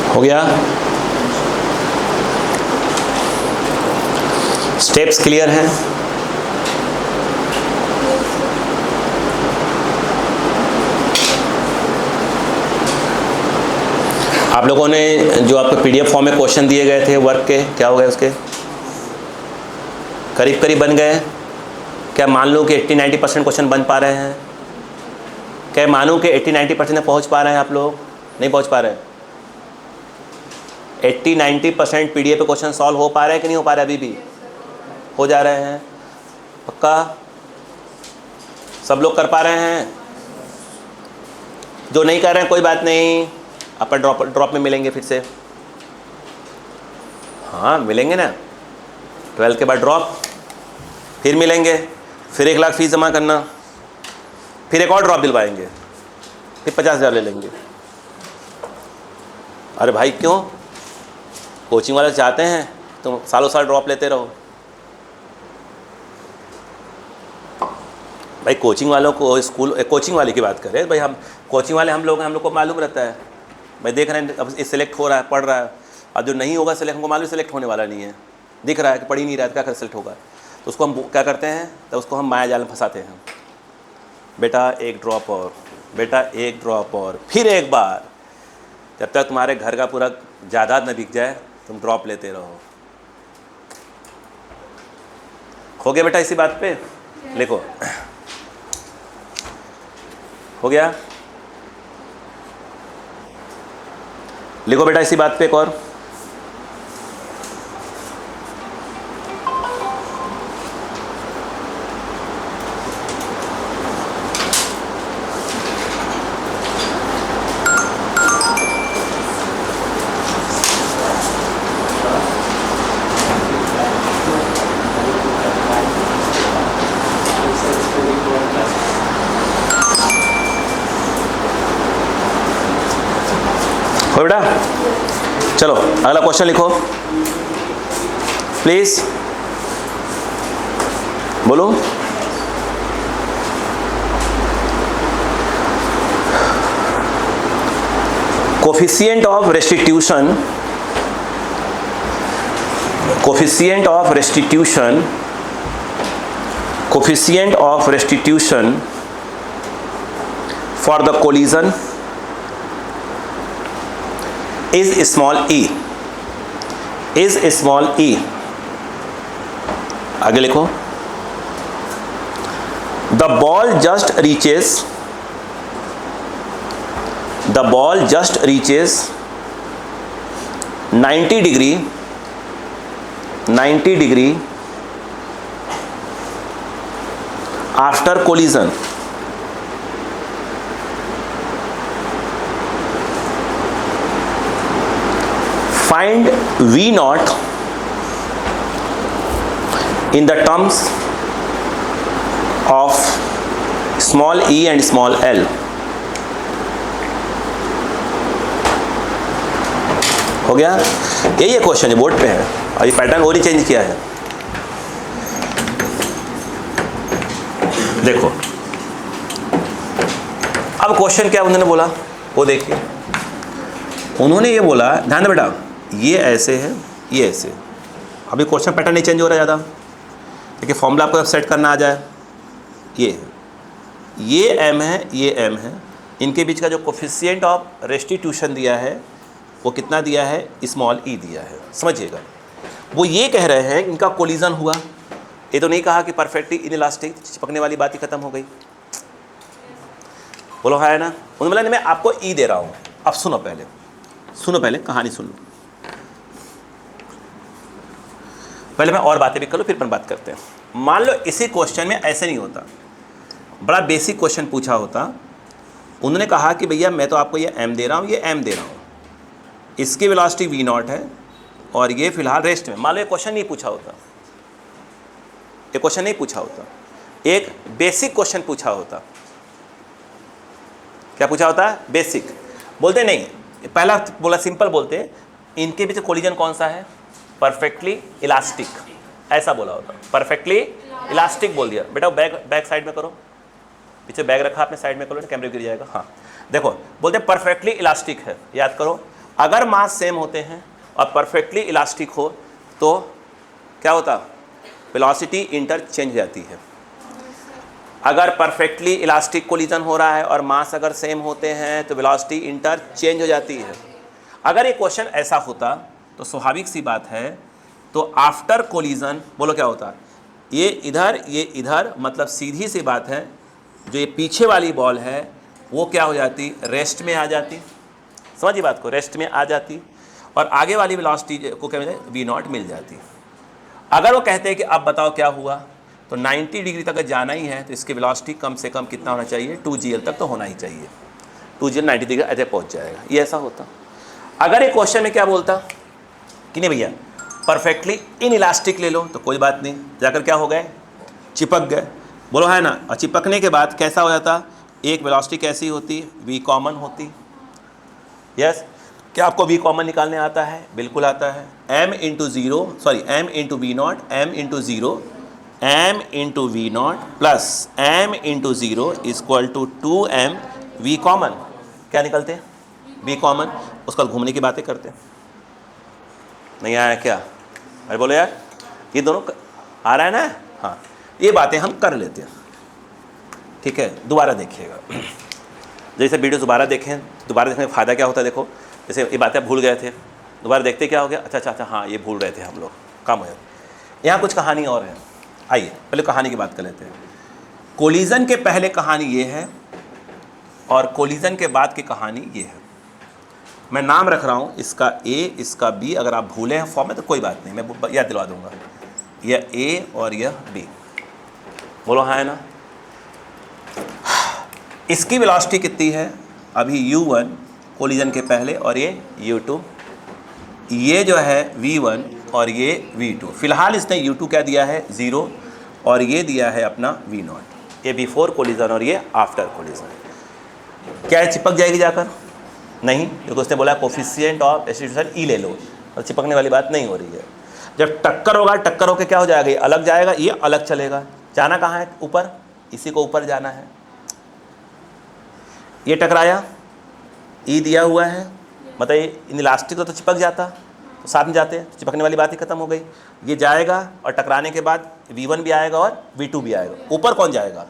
हो गया? स्टेप्स क्लियर हैं? आप लोगों ने जो आपको PDF फॉर्म में क्वेश्चन दिए गए थे वर्क के, क्या हो गए उसके? करीब करीब बन गए? क्या मान लो कि 80-90% क्वेश्चन बन पा रहे हैं? क्या मानूं कि 80-90% में पहुंच पा रहे हैं आप लोग? नहीं पहुंच पा रहे? 80-90% पीडीएफ पे क्वेश्चन सॉल्व हो पा रहे हैं कि नहीं हो पा रहे? अभी भी हो जा रहे हैं? पक्का सब लोग कर पा रहे हैं? जो नहीं कर रहे हैं कोई बात नहीं, अपन ड्रॉप में मिलेंगे फिर से। हाँ मिलेंगे ना, 12 के बाद ड्रॉप, फिर मिलेंगे, फिर 1 लाख फीस जमा करना, फिर एक और ड्रॉप दिलवाएंगे, फिर 50,000 ले लेंगे। अरे भाई क्यों? कोचिंग वाले चाहते हैं तुम सालों साल ड्रॉप लेते रहो। भाई कोचिंग वालों को, स्कूल कोचिंग वाले की बात करें भाई, हम कोचिंग वाले हम लोग को मालूम रहता है भाई, देख रहे हैं अब सिलेक्ट हो रहा है, पढ़ रहा है, अब जो नहीं होगा सिलेक्ट, हमको मालूम सिलेक्ट होने वाला नहीं है, दिख रहा है कि पढ़ ही नहीं रहा है, क्या कर सिलेक्ट होगा, तो उसको हम क्या करते हैं, तो उसको हम माया जाल में फंसाते हैं। बेटा एक ड्रॉप और, बेटा एक ड्रॉप और, फिर एक बार, जब तक तुम्हारे घर का पूरा जायदाद न बिक जाए तुम ड्रॉप लेते रहो। हो गया बेटा इसी बात पे? लिखो, हो गया? लिखो बेटा इसी बात पे एक और। हो बेटा, चलो अगला क्वेश्चन लिखो प्लीज, बोलो। Coefficient of restitution, coefficient of restitution, coefficient of restitution for the collision is small e, is small e। आगे लिखो, the ball just reaches, the ball just reaches 90 degree, 90 degree after collision, find V naught in the terms of small e and small l। हो गया? यही क्वेश्चन है, बोर्ड पे है, और ये पैटर्न और ही चेंज किया है। देखो अब क्वेश्चन क्या उन्होंने बोला वो देखिए। उन्होंने ये बोला, ध्यान दे बेटा, ये ऐसे है, ये ऐसे। अभी क्वेश्चन पैटर्न नहीं चेंज हो रहा ज़्यादा, देखिए फॉर्मूला आपको सेट करना आ जाए। ये m है, ये m है, इनके बीच का जो कोफिशिएंट ऑफ रेस्टिट्यूशन दिया है वो कितना दिया है? स्मॉल e दिया है। समझिएगा, वो ये कह रहे हैं इनका कोलिजन हुआ। ये तो नहीं कहा कि परफेक्टली इनइलास्टिक, चिपकने वाली बात ही खत्म हो गई। बोलो हाँ है ना? उन्होंने बोला मैं आपको e दे रहा हूँ। अब सुनो पहले, सुनो पहले कहानी सुन लो, पहले मैं और बातें भी कर लो फिर अपन बात करते हैं। मान लो इसी क्वेश्चन में ऐसे नहीं होता, बड़ा बेसिक क्वेश्चन पूछा होता। उन्होंने कहा कि भैया मैं तो आपको ये m दे रहा हूँ, ये m दे रहा हूँ, इसकी वेलोसिटी v नॉट है और ये फिलहाल रेस्ट में। मान लो ये क्वेश्चन नहीं पूछा होता, ये क्वेश्चन नहीं पूछा होता, एक बेसिक क्वेश्चन पूछा होता। क्या पूछा होता है? बेसिक। बोलते नहीं, पहला बोला सिंपल, बोलते इनके बीच कोलिजन कौन सा है? परफेक्टली इलास्टिक, ऐसा बोला होता। परफेक्टली इलास्टिक बोल दिया। बेटा बैक साइड में करो, पीछे बैग रखा आपने, साइड में करो, कैमरे गिर जाएगा। हाँ देखो, बोलते परफेक्टली इलास्टिक है। याद करो, अगर मास सेम होते हैं और परफेक्टली इलास्टिक हो तो क्या होता? वेलोसिटी इंटरचेंज हो जाती है। अगर परफेक्टली इलास्टिक कोलिजन हो रहा है और मास अगर सेम होते हैं तो वेलोसिटी इंटरचेंज हो जाती है। अगर ये क्वेश्चन ऐसा होता तो स्वाभाविक सी बात है, तो आफ्टर कोलिजन बोलो क्या होता? ये इधर, मतलब सीधी सी बात है, जो ये पीछे वाली बॉल है वो क्या हो जाती, रेस्ट में आ जाती, समझिए बात को, रेस्ट में आ जाती, और आगे वाली वेलोसिटी को क्या मिले, वी नॉट मिल जाती। अगर वो कहते हैं कि अब बताओ क्या हुआ, तो 90 डिग्री तक जाना ही है तो इसकी वेलोसिटी कम से कम कितना होना चाहिए, 2gl तक तो होना ही चाहिए, 2gl 90 डिग्री ऐसे पहुंच जाएगा। ये ऐसा होता। अगर ये क्वेश्चन में क्या बोलता कि नहीं भैया परफेक्टली इन इलास्टिक ले लो, तो कोई बात नहीं, जाकर क्या हो गए, चिपक गए, बोलो है ना। और चिपकने के बाद कैसा हो जाता, एक वेलोसिटी कैसी होती, वी कॉमन होती। यस, क्या आपको वी कॉमन निकालने आता है, बिल्कुल आता है। m into V naught, m into zero, m into V naught plus m into zero equal to 2m V common. क्या निकलते हैं, वी कॉमन। उसका घूमने की बातें करते हैं, नहीं आया क्या, अरे बोलो यार, ये दोनों आ रहा है ना, हाँ, ये बातें हम कर लेते हैं, ठीक है। दोबारा देखिएगा, जैसे वीडियो दोबारा देखें, दोबारा देखने का फ़ायदा क्या होता है, देखो जैसे ये बातें भूल गए थे, दोबारा देखते क्या हो गया, अच्छा हाँ ये भूल रहे थे हम लोग, काम हो जाता। यहाँ कुछ कहानी और है, आइए पहले कहानी की बात कर लेते हैं। कोलिजन के पहले कहानी ये है और कोलिजन के बाद की कहानी ये है। मैं नाम रख रहा हूँ, इसका ए, इसका बी, अगर आप भूले हैं फॉर्म में तो कोई बात नहीं, मैं याद दिलवा दूंगा, यह ए और यह बी, बोलो हाँ है ना। इसकी वेलोसिटी कितनी है अभी, u1 कोलिजन के पहले, और ये u2, ये जो है v1 और ये v2। फिलहाल इसने u2 क्या दिया है, 0, और ये दिया है अपना v0। ये बिफोर कोलिजन और ये आफ्टर कोलिजन। क्या चिपक जाएगी जाकर, नहीं, क्योंकि उसने बोला कोफिशिएंट ऑफ एसिडिफिकेशन ई ले लो, और चिपकने वाली बात नहीं हो रही है। जब टक्कर होगा, टक्कर होकर क्या हो जाएगा, ये अलग जाएगा, ये अलग चलेगा। जाना कहाँ है, ऊपर, इसी को ऊपर जाना है। ये टकराया, ई दिया हुआ है, मतलब ये इन इलास्टिक तो चिपक जाता, तो साथ में जाते, तो चिपकने वाली बात ही खत्म हो गई। ये जाएगा और टकराने के बाद v1 भी आएगा और v2 भी आएगा। ऊपर कौन जाएगा,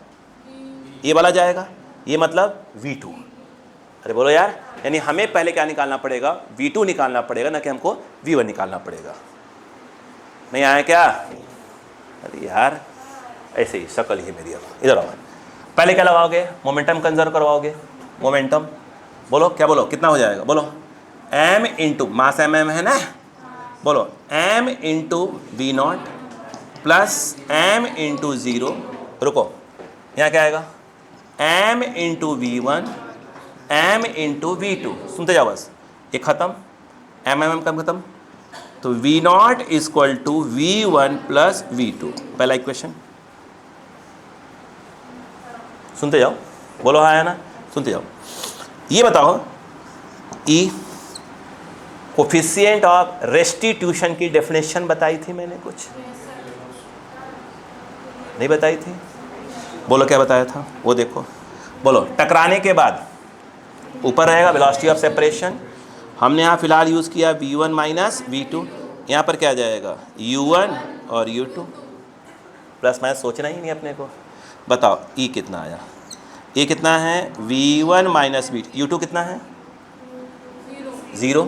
ये वाला जाएगा, ये मतलब v2। अरे बोलो यार, यानी हमें पहले क्या निकालना पड़ेगा, v2 निकालना पड़ेगा, ना कि हमको v1 निकालना पड़ेगा। नहीं आया क्या, अरे यार ऐसे ही शक्ल ही मेरी। अब इधर आओ, पहले क्या लगाओगे, मोमेंटम कंजर्व करवाओगे, मोमेंटम, बोलो क्या, बोलो कितना हो जाएगा, बोलो m इंटू मास mm है ना, बोलो m into V naught plus m into zero, रुको यहाँ क्या आएगा, m into v1 m into v2, सुनते जाओ बस, ये ख़त्म, m कम खत्म, तो v naught equal to v1 plus v2, पहला इक्वेशन। सुनते जाओ, बोलो हाँ है ना, सुनते जाओ। ये बताओ ई कोफिशिएंट ऑफ रेस्टिट्यूशन की डेफिनेशन बताई थी मैंने, कुछ नहीं बताई थी, बोलो क्या बताया था वो देखो। बोलो टकराने के बाद ऊपर रहेगा वेलोसिटी ऑफ सेपरेशन, हमने यहाँ फिलहाल यूज़ किया v1 माइनस v2, यहाँ पर क्या जाएगा u1 और u2, प्लस माइनस सोचना ही नहीं अपने को। बताओ ई कितना आया, ये कितना है v1 माइनस v2, u2 कितना है 0,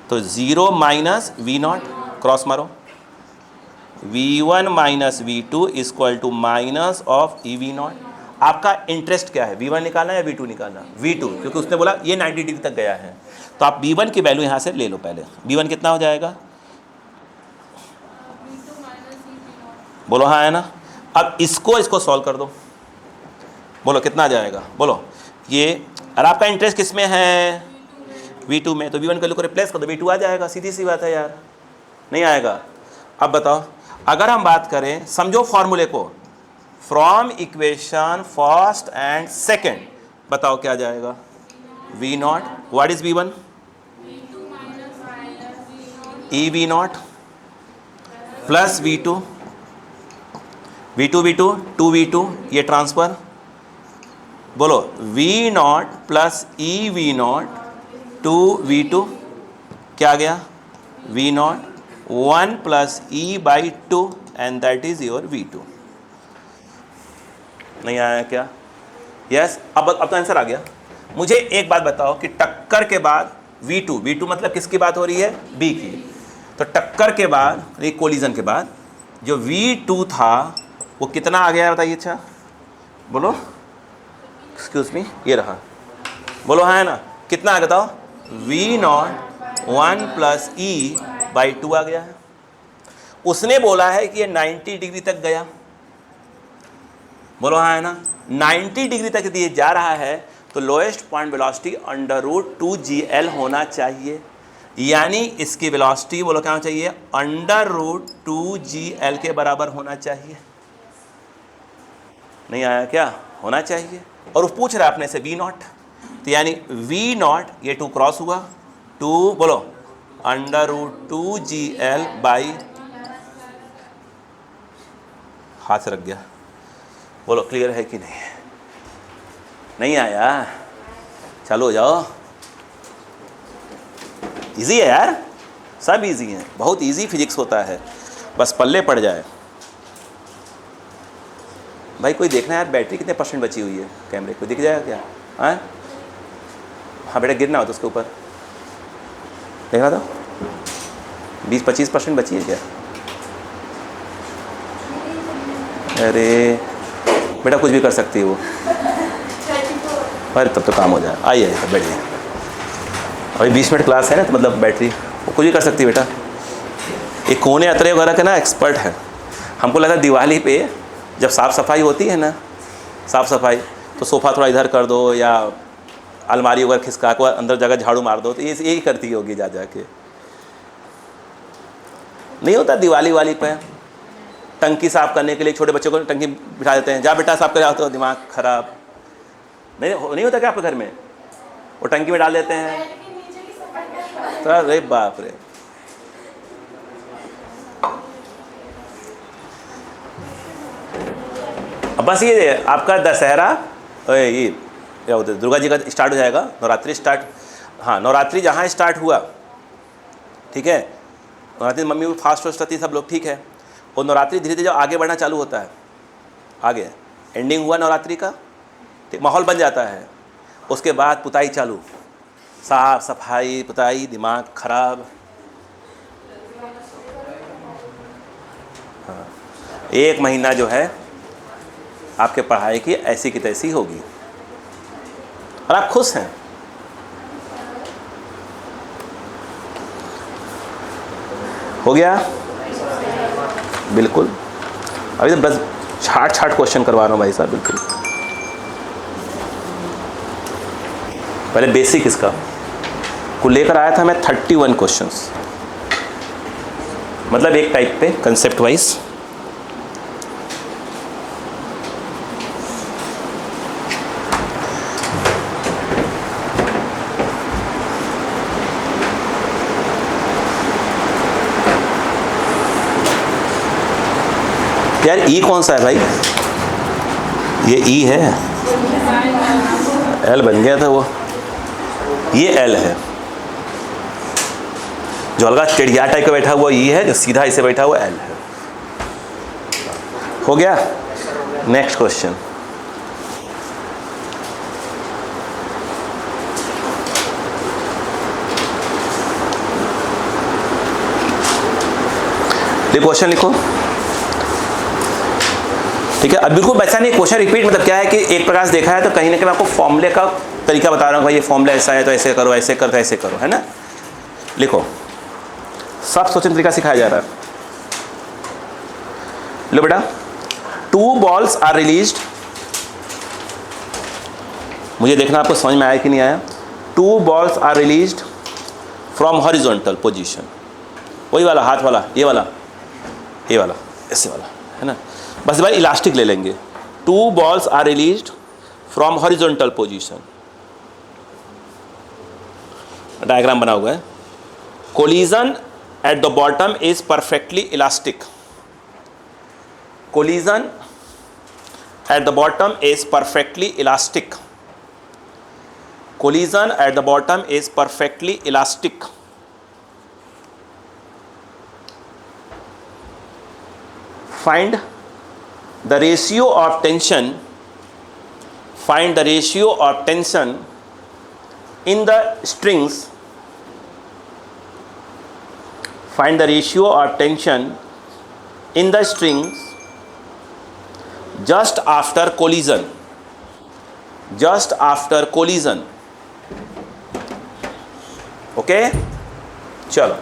तो 0 माइनस v0, क्रॉस मारो, v1 minus v2 equal to minus of E v0। आपका इंटरेस्ट क्या है, v1 निकालना या v2 निकालना, v2, क्योंकि उसने बोला ये 90 डिग्री तक गया है, तो आप v1 की वैल्यू यहाँ से ले लो पहले। v1 कितना हो जाएगा, बोलो हाँ है ना। अब इसको सॉल्व कर दो, बोलो कितना आ जाएगा, बोलो ये, और आपका इंटरेस्ट किस में है, v2 में, तो v1 की वैल्यू को रिप्लेस कर दो, v2 आ जाएगा, सीधी सी बात है यार, नहीं आएगा। अब बताओ अगर हम बात करें, समझो फॉर्मूले को, from equation first and second, बताओ क्या जाएगा, v not, what is v1, E V naught plus v2, v2 2v2, ये ट्रांसफर, बोलो v not plus E V not 2v2, क्या आ गया v not 1 plus E by 2 and that is your v2। नहीं आया क्या, यस। अब तो आंसर आ गया। मुझे एक बात बताओ कि टक्कर के बाद v2 मतलब किसकी बात हो रही है, b की, तो टक्कर के बाद, ये कोलिजन के बाद जो V2 था वो कितना आ गया बताइए। अच्छा बोलो, एक्सक्यूज मी, ये रहा, बोलो हाँ है ना, कितना आ गया बताओ, V0 1 प्लस E/2 आ गया है। उसने बोला है कि ये 90 डिग्री तक गया, बोलो हाँ है ना, 90 डिग्री तक दिए जा रहा है, तो लोएस्ट पॉइंट वेलोसिटी √2gl होना चाहिए, यानी इसकी वेलोसिटी बोलो क्या होना चाहिए, √2gl के बराबर होना चाहिए। नहीं आया क्या, होना चाहिए। और वो पूछ रहा है अपने से V0, तो यानी V0 ये 2 क्रॉस हुआ, 2 बोलो √2gl बाई, हाथ से रख गया, बोलो क्लियर है कि नहीं, नहीं आया, चलो हो जाओ। इजी है यार, सब इजी है, बहुत इजी फिजिक्स होता है, बस पल्ले पड़ जाए। भाई कोई देखना है यार, बैटरी कितने % बची हुई है कैमरे को, दिख जाएगा क्या? हाँ बेटा, गिरना हो तो उसके ऊपर देखना था, 20-25% बची है क्या? अरे बेटा कुछ भी कर सकती है वो, अरे तब तो काम हो जाए, आइए बैठिए, अभी 20 मिनट क्लास है ना, तो मतलब बैटरी वो कुछ भी कर सकती है बेटा। ये कोने अतरे वगैरह के ना एक्सपर्ट है। हमको लगा दिवाली पे जब साफ़ सफाई होती है ना, साफ़ सफाई, तो सोफ़ा थोड़ा इधर कर दो या अलमारी वगैरह खिसका को अंदर जगह झाड़ू मार दो, तो ये यही करती होगी जा के। नहीं होता दिवाली वाली पे टंकी साफ़ करने के लिए छोटे बच्चों को टंकी बिठा देते हैं, जा बेटा साफ़ कर, तो दिमाग ख़राब नहीं होता क्या आपके घर में, वो टंकी में डाल देते हैं, तो अरे बाप रे। अब बस ये आपका दशहरा, ये क्या होता है, दुर्गा जी का स्टार्ट हो जाएगा, नवरात्रि स्टार्ट, हाँ नवरात्रि जहाँ स्टार्ट हुआ, ठीक है, नवरात्रि मम्मी भी फास्ट रहती सब लोग, ठीक है, और नवरात्रि धीरे धीरे जब आगे बढ़ना चालू होता है, आगे एंडिंग हुआ नवरात्रि का, ठीक, माहौल बन जाता है, उसके बाद पुताई चालू, साफ सफाई पुताई, दिमाग खराब। हाँ, 1 महीना जो है आपके पढ़ाई की ऐसी की तैसी होगी, और आप खुश हैं। हो गया बिल्कुल, अभी तो बस छाट क्वेश्चन करवा रहा हूँ भाई साहब, बिल्कुल। पहले बेसिक इसका को लेकर आया था मैं 31 क्वेश्चंस, मतलब एक टाइप पे कंसेप्ट वाइज। यार ई कौन सा है भाई, ये ई है, एल बन गया था वो, ये एल है, जो हल्का चिड़िया टाइप का बैठा हुआ ई है, जो सीधा इसे बैठा हुआ एल है। हो गया, नेक्स्ट क्वेश्चन। ये क्वेश्चन लिखो, ठीक है। अब बिल्कुल वैसा नहीं, क्वेश्चन रिपीट, मतलब क्या है कि एक प्रकार से देखा है तो कहीं ना कहीं आपको फॉर्मूले का तरीका बता रहा हूँ, भाई ये फॉर्मूला ऐसा है तो ऐसे करो, ऐसे करो तो ऐसे करो, है ना। लिखो, सब सोचने तरीका सिखाया जा रहा है। लो बेटा, 2 balls आर रिलीज्ड, मुझे देखना आपको समझ में आया कि नहीं आया। 2 balls are released from horizontal position, वही वाला हाथ वाला, ये वाला, ये वाला, ऐसे वाला, है ना। बस भाई इलास्टिक ले लेंगे। 2 balls are released from horizontal position, diagram बना हुआ है। Collision at the bottom is perfectly elastic, collision at the bottom is perfectly elastic, collision at the bottom is perfectly elastic. Find the ratio of tension, find the ratio of tension in the strings, find the ratio of tension in the strings just after collision, just after collision. Okay, चलो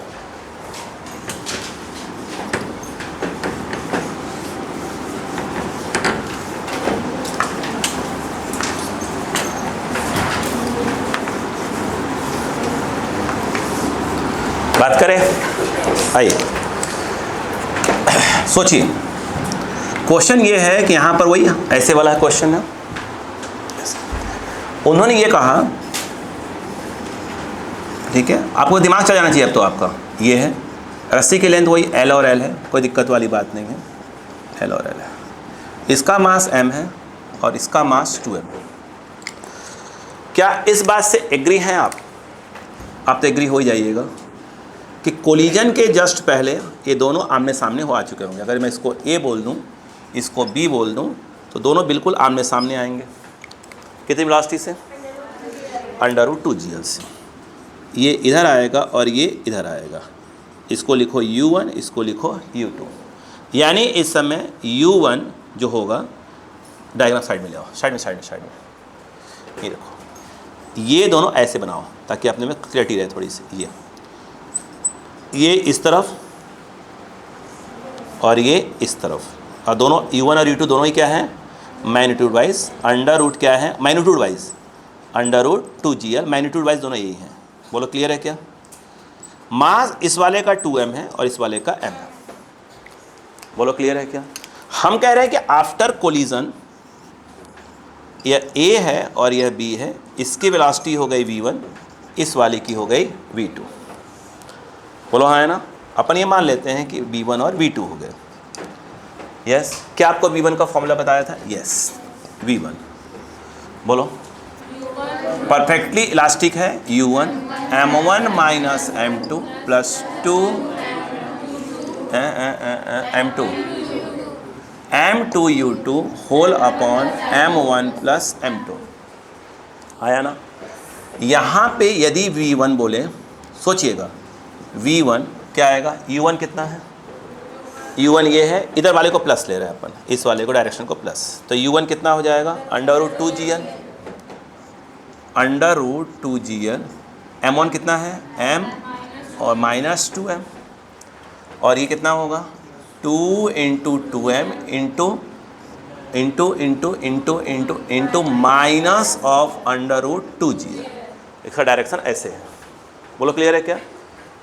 बात करें। आइए सोचिए, क्वेश्चन ये है कि यहां पर वही ऐसे वाला क्वेश्चन है। उन्होंने ये कहा, ठीक है, आपको दिमाग चल जाना चाहिए अब तो आपका। ये है रस्सी की लेंथ वही L और L है, कोई दिक्कत वाली बात नहीं है, L और L है। इसका मास m है और इसका मास 2m। क्या इस बात से एग्री हैं आप तो एग्री हो ही जाइएगा कि कोलिजन के जस्ट पहले ये दोनों आमने सामने हो आ चुके होंगे। अगर मैं इसको A बोल दूं, इसको B बोल दूं, तो दोनों बिल्कुल आमने सामने आएंगे। कितनी वेलोसिटी से? √2gl से। ये इधर आएगा और ये इधर आएगा। इसको लिखो u1, इसको लिखो u2। यानी इस समय u1 जो होगा, डायग्राम साइड में ले आओ, साइड में ये देखो, ये दोनों ऐसे बनाओ ताकि अपने में क्लैरिटी रहे थोड़ी सी। ये इस तरफ और ये इस तरफ, और दोनों u1 और u2 दोनों ही क्या है? मैग्नीट्यूड वाइज अंडर रूट क्या है? Magnitude wise √2gl, magnitude wise दोनों यही हैं। बोलो क्लियर है क्या? मास इस वाले का 2m है और इस वाले का m है। बोलो क्लियर है क्या? हम कह रहे हैं कि आफ्टर कोलिजन यह A है और यह B है, इसकी वेलोसिटी हो गई v1, इस वाले की हो गई v2। बोलो हाँ है ना? अपन ये मान लेते हैं कि v1 और v2 हो गए। यस, क्या आपको v1 का फॉर्मूला बताया था? यस, v1 बोलो परफेक्टली इलास्टिक है u1 m1 minus m2 plus 2 m2 m2u2 whole upon m1 plus m2। आया ना? यहाँ पे यदि v1 बोले, सोचिएगा v1 क्या आएगा? u1 कितना है? u1 ये है, इधर वाले को प्लस ले रहे हैं अपन, इस वाले को डायरेक्शन को प्लस, तो u1 कितना हो जाएगा? √2gl, √2gl। m1 कितना है? m और माइनस 2m, और ये कितना होगा? 2 into 2m into minus of √2gl। इसका डायरेक्शन ऐसे है। बोलो क्लियर है क्या?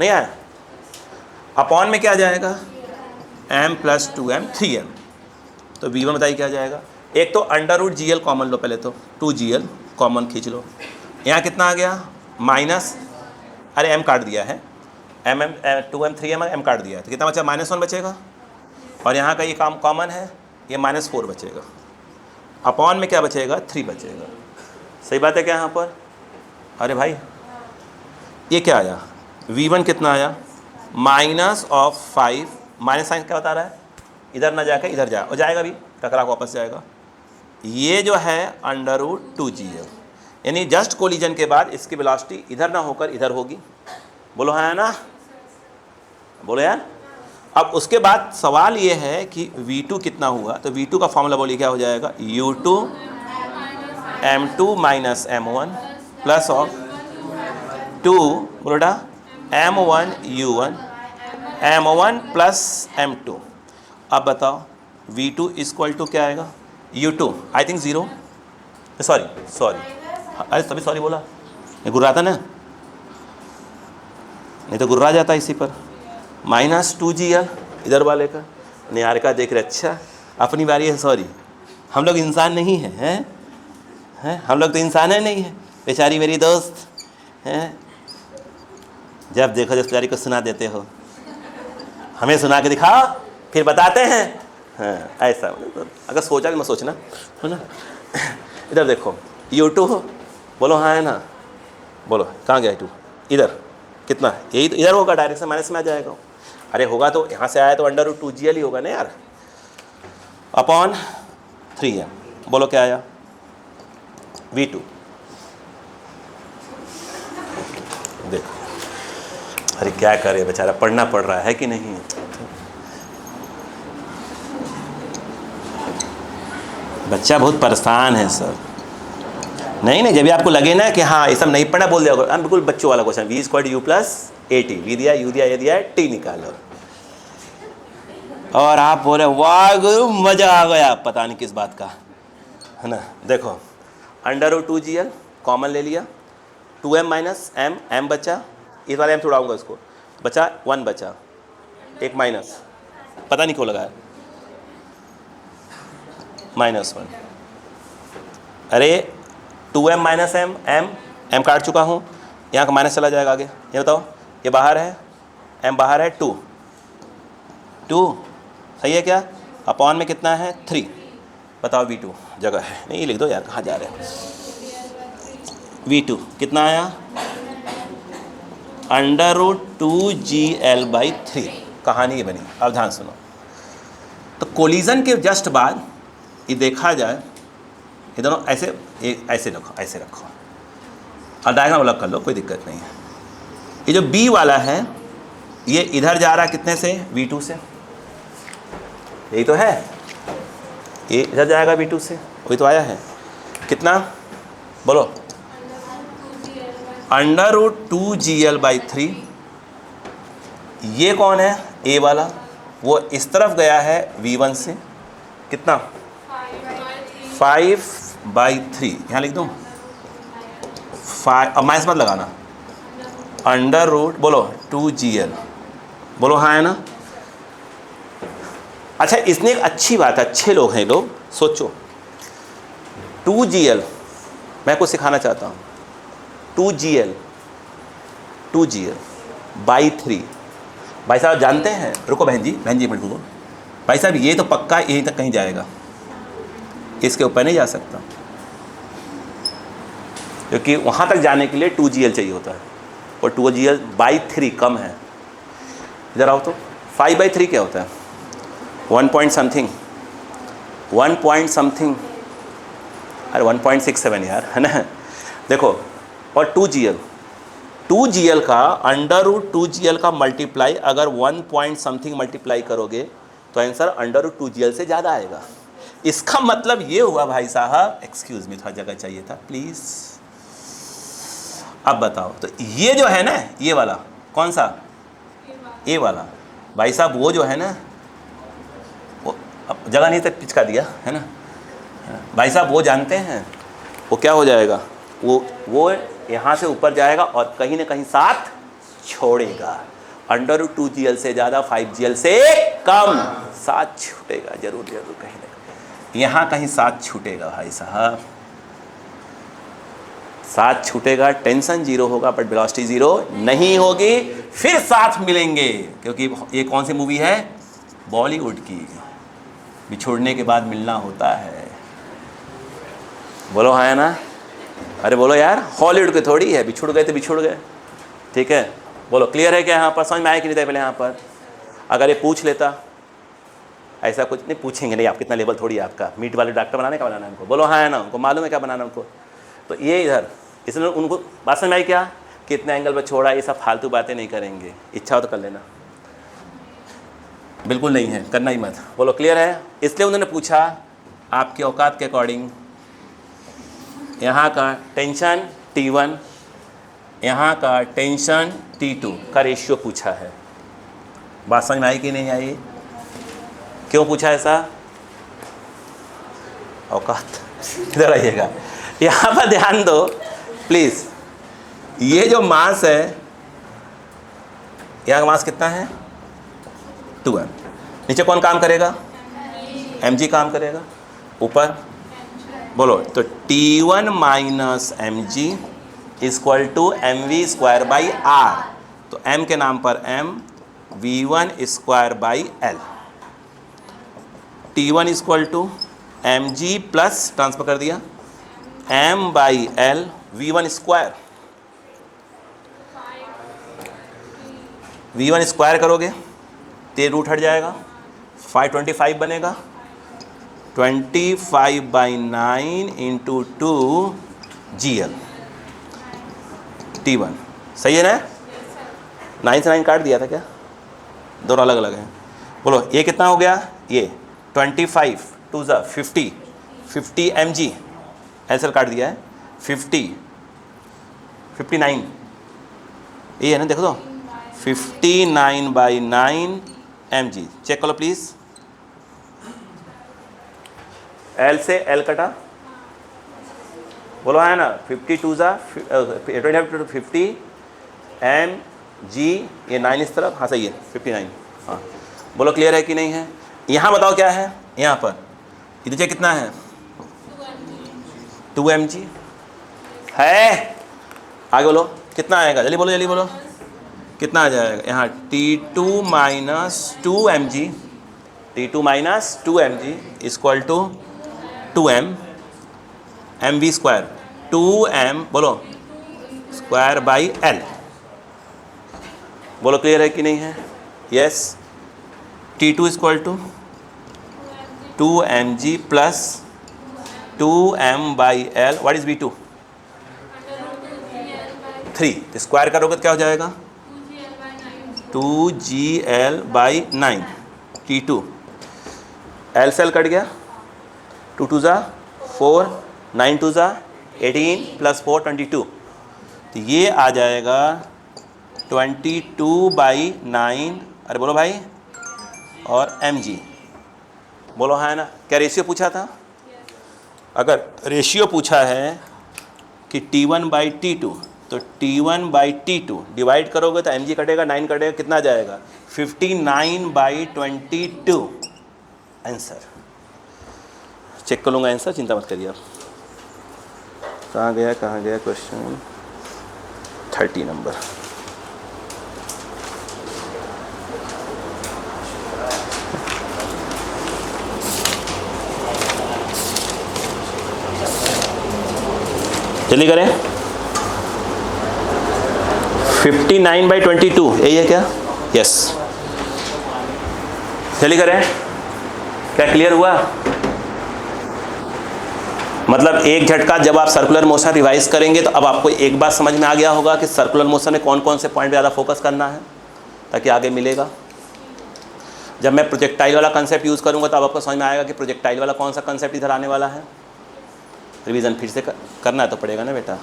नहीं आया? अपॉन में क्या आ जाएगा? m plus 2m 3m। तो v1 बताइए क्या जाएगा? एक तो √gl कॉमन लो, पहले तो 2gl कॉमन खींच लो। यहाँ कितना आ गया? माइनस, अरे m काट दिया है, m 2m 3m m काट दिया है, तो कितना बचा? -1 बचेगा, और यहाँ का ये काम कॉमन है, ये -4 बचेगा। अपॉन में क्या बचेगा? 3 बचेगा। सही बात है क्या यहाँ पर? अरे भाई ये क्या आया? v1 कितना आया? माइनस ऑफ 5, माइनस साइन क्या बता रहा है? इधर ना जाकर इधर जा, और जाएगा भी, टकरा वापस जाएगा। ये जो है √2gl, यानी जस्ट कोलिजन के बाद इसकी वेलोसिटी इधर ना होकर इधर होगी। बोलो हाँ है ना? बोलो यार। अब उसके बाद सवाल ये है कि v2 कितना हुआ, तो v2 का फॉर्मूला बोलिए क्या हो जाएगा? u2 m2 minus m1 plus of 2 बोलोटा m1 u1 m1 plus m2। अब बताओ v2 इक्वल टू क्या आएगा? u2 आई थिंक 0, सॉरी, अरे तभी सॉरी बोला, ये गुर्रा था ना, नहीं तो गुर्रा जाता इसी पर। -2gl इधर वाले का, निहार का देख रहे, अच्छा अपनी बारी है, सॉरी हम लोग इंसान नहीं हैं, हम लोग तो इंसान है नहीं है, बेचारी मेरी दोस्त हैं। जब देखो जब बेचारी को सुना देते हो, हमें सुना के दिखाओ फिर बताते हैं। हाँ ऐसा, अगर सोचा भी मत सोचना, है ना। इधर देखो u2 हो, बोलो हाँ है ना? बोलो कहाँ गया 2? इधर कितना? यही तो इधर होगा, डायरेक्शन माइनस में आ जाएगा। अरे होगा तो यहाँ से आया तो √2gl ही होगा ना यार, अपॉन 3m। बोलो क्या आया? v2। देखो, अरे क्या करे बेचारा, पढ़ना पड़ रहा है कि नहीं? बच्चा बहुत परेशान है सर। नहीं नहीं, जब भी आपको लगे ना कि हाँ ये सब नहीं पढ़ा बोल दिया, हम बिल्कुल बच्चों वाला question, V square U plus A T, V दिया यू दिया ए दिया टी निकालो, और आप बोले वाह गुरु मजा आ गया, पता नहीं किस बात का, है ना। देखो √2gl कॉमन ले लिया, 2m माइनस एम, एम बचा, इस वाले एम छुड़ाऊंगा इसको, बचा 1 बचा, एक माइनस, पता नहीं क्यों लगाया -1, अरे 2m माइनस एम, एम काट चुका हूँ, यहाँ का माइनस चला जाएगा आगे, ये बताओ, ये बाहर है, m बाहर है, 2 सही है क्या, अपॉन में कितना है 3, बताओ v2 जगह है नहीं, ये लिख दो यार, कहाँ जा रहे हैं, v2 कितना आया √2gl/3, कहानी ये बनी। अब ध्यान सुनो, तो कोलिजन के जस्ट बाद ये देखा जाए, ये दोनों ऐसे ऐसे रखो, ऐसे रखो और डायग्राम अलग कर लो, कोई दिक्कत नहीं है। ये जो B वाला है ये इधर जा रहा है कितने से, V2 से, यही तो है, ये इधर जाएगा V2 से, वही तो आया है, कितना बोलो, √2gl/3, ये कौन है A वाला, वो इस तरफ गया है V1 से, कितना 5/3, यहाँ लिख दूँ 5, अब माइनस मत लगाना, बोलो 2gl, बोलो हाँ है ना। अच्छा इसने एक अच्छी बात है, अच्छे लोग हैं लोग, सोचो 2gl, मैं कुछ सिखाना चाहता हूँ, 2gl/3, भाई साहब जानते हैं, रुको बहन जी मिनट रुको, भाई साहब ये तो पक्का यहीं तक कहीं जाएगा, इसके ऊपर नहीं जा सकता, क्योंकि वहाँ तक जाने के लिए 2gl चाहिए होता है, और 2gl/3 कम है। इधर आओ तो 5/3 क्या होता है, 1 point something, अरे 1.67 यार, है ना। देखो और 2gl का √2gl का मल्टीप्लाई अगर 1 point something मल्टीप्लाई करोगे तो आंसर √2gl से ज़्यादा आएगा। इसका मतलब ये हुआ भाई साहब, एक्सक्यूज़ मी थोड़ा जगह चाहिए था प्लीज़। अब बताओ, तो ये जो है ना, ये वाला कौन सा, ए वाला, भाई साहब वो जो है ना, वो अब जगह नहीं तक पिचका दिया है ना भाई साहब, वो जानते हैं वो क्या हो जाएगा, वो यहाँ से ऊपर जाएगा और कहीं ना कहीं साथ छोड़ेगा, √2gl से ज़्यादा, 5gl से कम, साथ छूटेगा जरूर कहीं ना कहीं, यहाँ कहीं साथ छूटेगा भाई साहब, साथ छूटेगा, टेंशन जीरो होगा बट वेलोसिटी जीरो नहीं होगी, फिर साथ मिलेंगे, क्योंकि ये कौन सी मूवी है, बॉलीवुड की, बिछोड़ने के बाद मिलना होता है, बोलो हाँ है ना, अरे बोलो यार, हॉलीवुड की थोड़ी है, बिछुड़ गए तो बिछुड़ गए, ठीक है, बोलो क्लियर है क्या, यहाँ पर समझ में आया कि नहीं था पहले, यहाँ पर अगर ये पूछ लेता, ऐसा कुछ नहीं पूछेंगे, नहीं आप कितना लेवल थोड़ी है आपका, मीट वाले डॉक्टर बनाने का बनाना है उनको, बोलो हाँ है ना, उनको मालूम है क्या बनाना उनको, तो ये इधर इसलिए उनको बात समझ में आई क्या, कितने एंगल पर छोड़ा, ये सब फालतू बातें नहीं करेंगे, इच्छा हो तो कर लेना, बिल्कुल नहीं है, करना ही मत, बोलो क्लियर है। इसलिए उन्होंने पूछा आपके औकात के अकॉर्डिंग, यहाँ का टेंशन T1, यहाँ का टेंशन T2 का रेशियो पूछा है, बात समझ में आई कि नहीं आई, क्यों पूछा ऐसा, औकात, इधर आइएगा, यहाँ पर ध्यान दो प्लीज़, ये जो मास है, यहाँ का मास कितना है 2m, नीचे कौन काम करेगा, mg काम करेगा, ऊपर बोलो, तो T1 minus mg equal to mv²/r, तो m के नाम पर m, v1²/l, T1 equal to mg plus transfer कर दिया m/l v1² करोगे तो रूट हट जाएगा, 525 बनेगा, 25/9 इंटू 2gl T1, सही है ना, 9 से 9 काट दिया था क्या, दोनों अलग अलग हैं, बोलो ये कितना हो गया, ये 25 2 50, 50 mg, आंसर काट दिया है 59 ये है ना, देखो तो 59/9 mg। चेक करो प्लीज, L से L कटा, बोलो है ना 52 50 mg, ये 9 इस तरफ, हाँ सही है 59। हाँ बोलो क्लियर है कि नहीं है। यहाँ बताओ क्या है, यहाँ पर इधर कितना है 2 mg है। आगे बोलो कितना आएगा, जल्दी बोलो जल्दी बोलो, कितना आ जाएगा यहाँ T2 - 2 mg, T2 - 2 mg equal to 2m mv square, 2m बोलो स्क्वायर बाई L। बोलो क्लियर है कि नहीं है। Yes, T2 equal to 2 mg plus 2m by L। What is V2 3, तो स्क्वायर करोगे तो क्या हो जाएगा 2gl/9। T2 L से L कट गया, 2 2 ज़ा 4, 9 2 ज़ा 18 प्लस 4 22, तो ये आ जाएगा 22/9। अरे बोलो भाई, और mg बोलो हाँ है ना। क्या रेशियो पूछा था, अगर रेशियो पूछा है कि T1/T2, तो T1/T2 डिवाइड करोगे तो mg कटेगा, 9 कटेगा, कितना आ जाएगा 59/22 आंसर। चेक कर लूँगा आंसर, चिंता मत करिए आप। कहाँ गया क्वेश्चन 30 नंबर। जल्दी करें, 59/22 यही है क्या। यस, जल्दी करें, क्या क्लियर हुआ। मतलब एक झटका जब आप सर्कुलर मोशन रिवाइज करेंगे तो अब आपको एक बात समझ में आ गया होगा कि सर्कुलर मोशन में कौन कौन से पॉइंट ज़्यादा फोकस करना है, ताकि आगे मिलेगा। जब मैं प्रोजेक्टाइल वाला कंसेप्ट यूज़ करूंगा तो अब आपको समझ में आएगा कि प्रोजेक्टाइल वाला कौन सा कंसेप्ट इधर आने वाला है। रिवीजन फिर से करना तो पड़ेगा ना बेटा।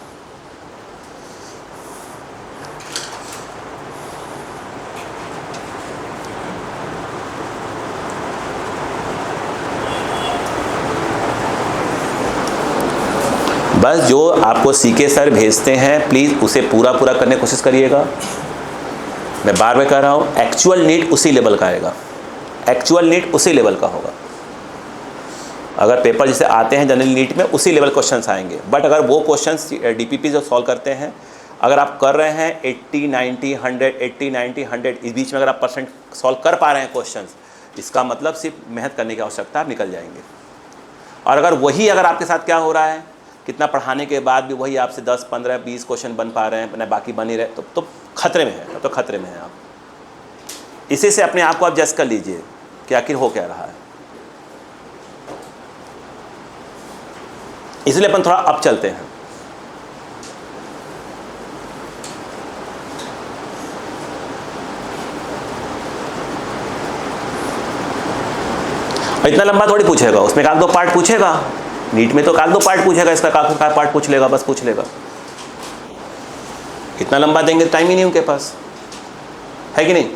बस जो आपको सीके सर भेजते हैं प्लीज़ उसे पूरा करने की कोशिश करिएगा। मैं बार बार कह रहा हूँ, एक्चुअल नीट उसी लेवल का आएगा, एक्चुअल नीट उसी लेवल का होगा। अगर पेपर जैसे आते हैं जनरल नीट में उसी लेवल क्वेश्चंस आएंगे, बट अगर वो क्वेश्चंस डीपीपी जो सॉल्व करते हैं, अगर आप कर रहे हैं 80 90 100 80 90 100 इस बीच में अगर आप परसेंट सॉल्व कर पा रहे हैं क्वेश्चंस, इसका मतलब सिर्फ मेहनत करने की आवश्यकता, आप निकल जाएंगे। और अगर वही अगर आपके साथ क्या हो रहा है, कितना पढ़ाने के बाद भी वही आपसे 10 15 20 क्वेश्चन बन पा रहे हैं, ना बाकी बन ही रहे, तो खतरे में है, तो खतरे में है आप। इसी से अपने आप को आप जज कर लीजिए कि आखिर हो क्या रहा है। इसलिए अपन थोड़ा अब चलते हैं। इतना लंबा थोड़ी पूछेगा, उसमें काक दो पार्ट पूछेगा, नीट में तो काक दो पार्ट पूछेगा, इसका काक का पार्ट पूछ लेगा, बस पूछ लेगा। इतना लंबा देंगे टाइम ही नहीं उनके पास, है कि नहीं।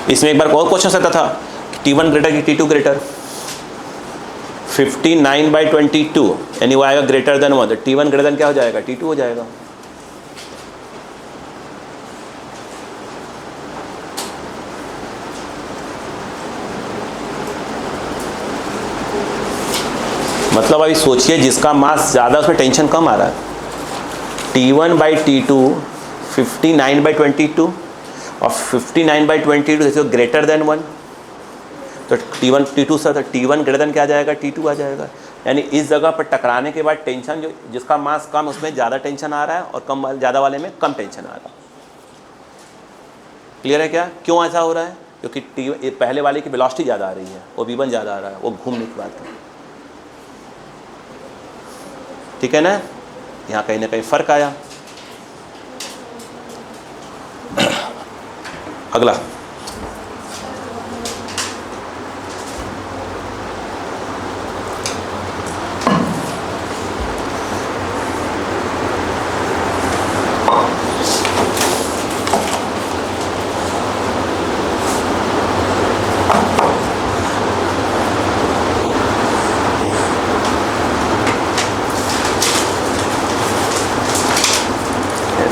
इसमें एक बार और क्वेश्चन आता था T1 ग्रेटर कि T2 ग्रेटर, 59/22 यानी वो आएगा ग्रेटर देन 1, तो T1 ग्रेटर देन क्या हो जाएगा T2 हो जाएगा। मतलब अभी सोचिए जिसका मास ज़्यादा उसमें टेंशन कम आ रहा है। T1/T2 59/22 और 59/22 जैसे ग्रेटर देन 1, तो T1 T2 सर, तो T1 ग्रेटर देन क्या आ जाएगा T2 आ जाएगा। यानी इस जगह पर टकराने के बाद टेंशन, जो जिसका मास कम उसमें ज़्यादा टेंशन आ रहा है और कम ज़्यादा वाले में कम टेंशन आ रहा है। क्लियर है क्या, क्यों ऐसा हो रहा है, क्योंकि पहले वाले की वेलोसिटी ज़्यादा आ रही है, वो V1 ज़्यादा आ रहा है, वो घूमने की बात है। ठीक है ना, यहाँ कहीं ना कहीं फ़र्क आया। अगला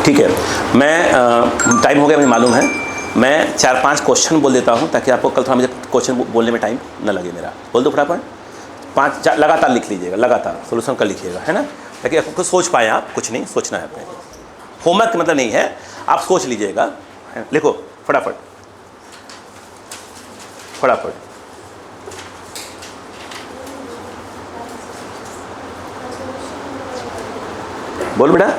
ठीक है, मैं टाइम हो गया मुझे मालूम है, मैं 4-5 क्वेश्चन बोल देता हूँ ताकि आपको कल थोड़ा मुझे क्वेश्चन बोलने में टाइम न लगे मेरा। बोल दो फटाफट, 5 लगातार लिख लीजिएगा, लगातार सोल्यूशन कर लिखिएगा, है ना, ताकि आपको सोच पाए आप। कुछ नहीं सोचना है अपने, होमवर्क मतलब नहीं है, आप सोच लीजिएगा। लिखो फटाफट फटाफट। बोल बेटा,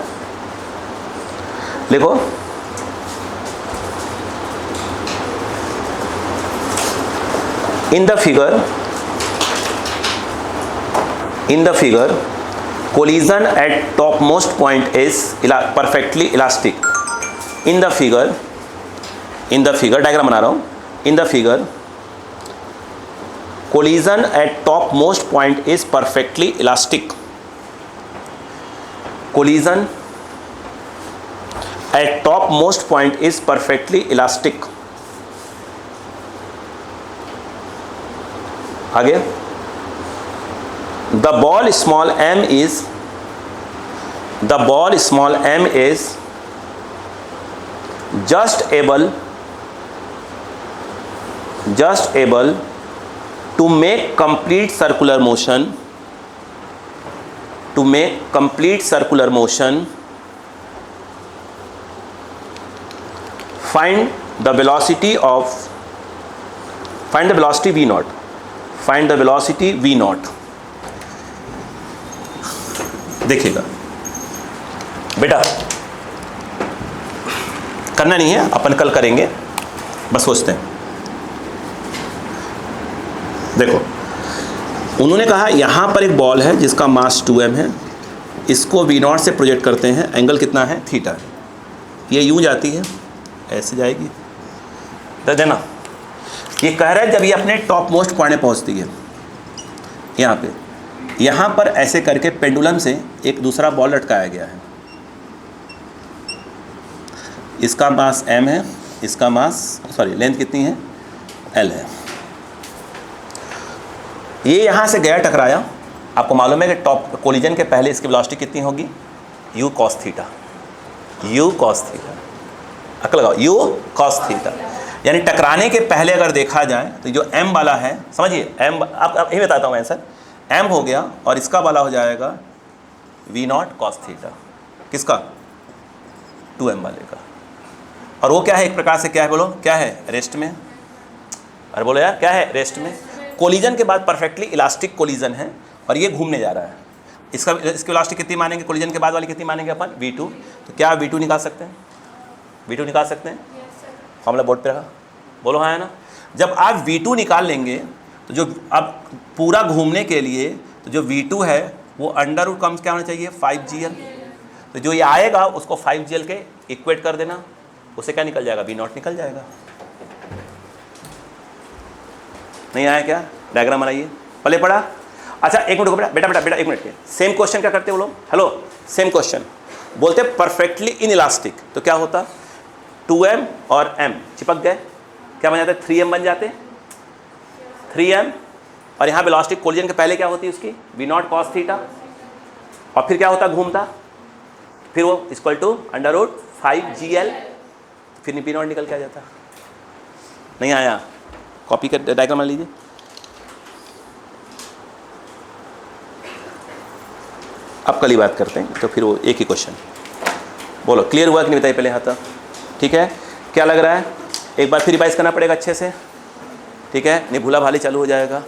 लिखो। In the figure, collision at topmost point is perfectly elastic. In the figure diagram बना रहा हूँ. In the figure, collision at topmost point is perfectly elastic. Collision at topmost point is perfectly elastic. आगे, the ball small m is just able to make complete circular motion find the velocity v naught. Find the velocity v naught. देखिएगा बेटा, करना नहीं है, अपन कल करेंगे, बस सोचते हैं। देखो, उन्होंने कहा यहां पर एक बॉल है जिसका मास 2m है, इसको v नॉट से प्रोजेक्ट करते हैं, एंगल कितना है, थीटा। ये यूं जाती है, ऐसे जाएगी, तो देना। ये कह रहा है जब ये अपने टॉप मोस्ट पॉइंट में पहुंचती है, यहाँ पर ऐसे करके पेंडुलम से एक दूसरा बॉल लटकाया गया है, इसका मास m है, इसका मास लेंथ कितनी है, l है। ये यहाँ से गया टकराया, आपको मालूम है कि टॉप कोलिजन के पहले इसकी वेलोसिटी कितनी होगी, u cos थीटा। अकल लगाओ, u cos थीटा। यानी टकराने के पहले अगर देखा जाए तो जो m वाला है, समझिए m, अब यही बताता हूँ आंसर, m हो गया और इसका वाला हो जाएगा v नॉट cos थीटा। किसका, 2m वाले का। और वो क्या है, एक प्रकार से क्या है, बोलो क्या है, रेस्ट में। अरे बोलो यार क्या है, रेस्ट में। कोलिजन के बाद परफेक्टली इलास्टिक कोलिजन है और ये घूमने जा रहा है। इसकी वेलोसिटी कितनी मानेंगे, कोलिजन के बाद वाली कितनी मानेंगे अपन, v2। तो क्या v2 निकाल सकते हैं, v2 निकाल सकते हैं, फॉर्मूला बोर्ड पे रखा, बोलो हाँ है ना। जब आप v2 निकाल लेंगे तो जो अब पूरा घूमने के लिए तो जो v2 है वो अंडर रूट कम्स क्या होना चाहिए, 5gl। तो जो ये आएगा उसको 5gl के इक्वेट कर देना, उससे क्या निकल जाएगा, v नॉट निकल जाएगा। नहीं आया क्या, डायग्राम बनाइए, पहले पढ़ा। अच्छा एक मिनट बेटा एक मिनट के सेम क्वेश्चन क्या करते बोलो, हेलो सेम क्वेश्चन बोलते परफेक्टली इन इलास्टिक, तो क्या होता, 2m और m चिपक गए, क्या बन जाते, 3m बन जाते, 3m। और यहाँ वेलोसिटी कोलिजन के पहले क्या होती है उसकी, v नॉट cos थीटा, और फिर क्या होता, घूमता, फिर वो equal to under root 5gl, फिर v नॉट निकल के आ जाता। नहीं आया, कॉपी कर डायग्राम मान लीजिए। अब कल ही बात करते हैं, तो फिर वो एक ही क्वेश्चन। बोलो क्लियर हुआ कि नहीं, बताइए पहले हाथ। ठीक है, क्या लग रहा है, एक बार फिर रिवाइज करना पड़ेगा अच्छे से, ठीक है, नहीं भूला भाली चालू हो जाएगा।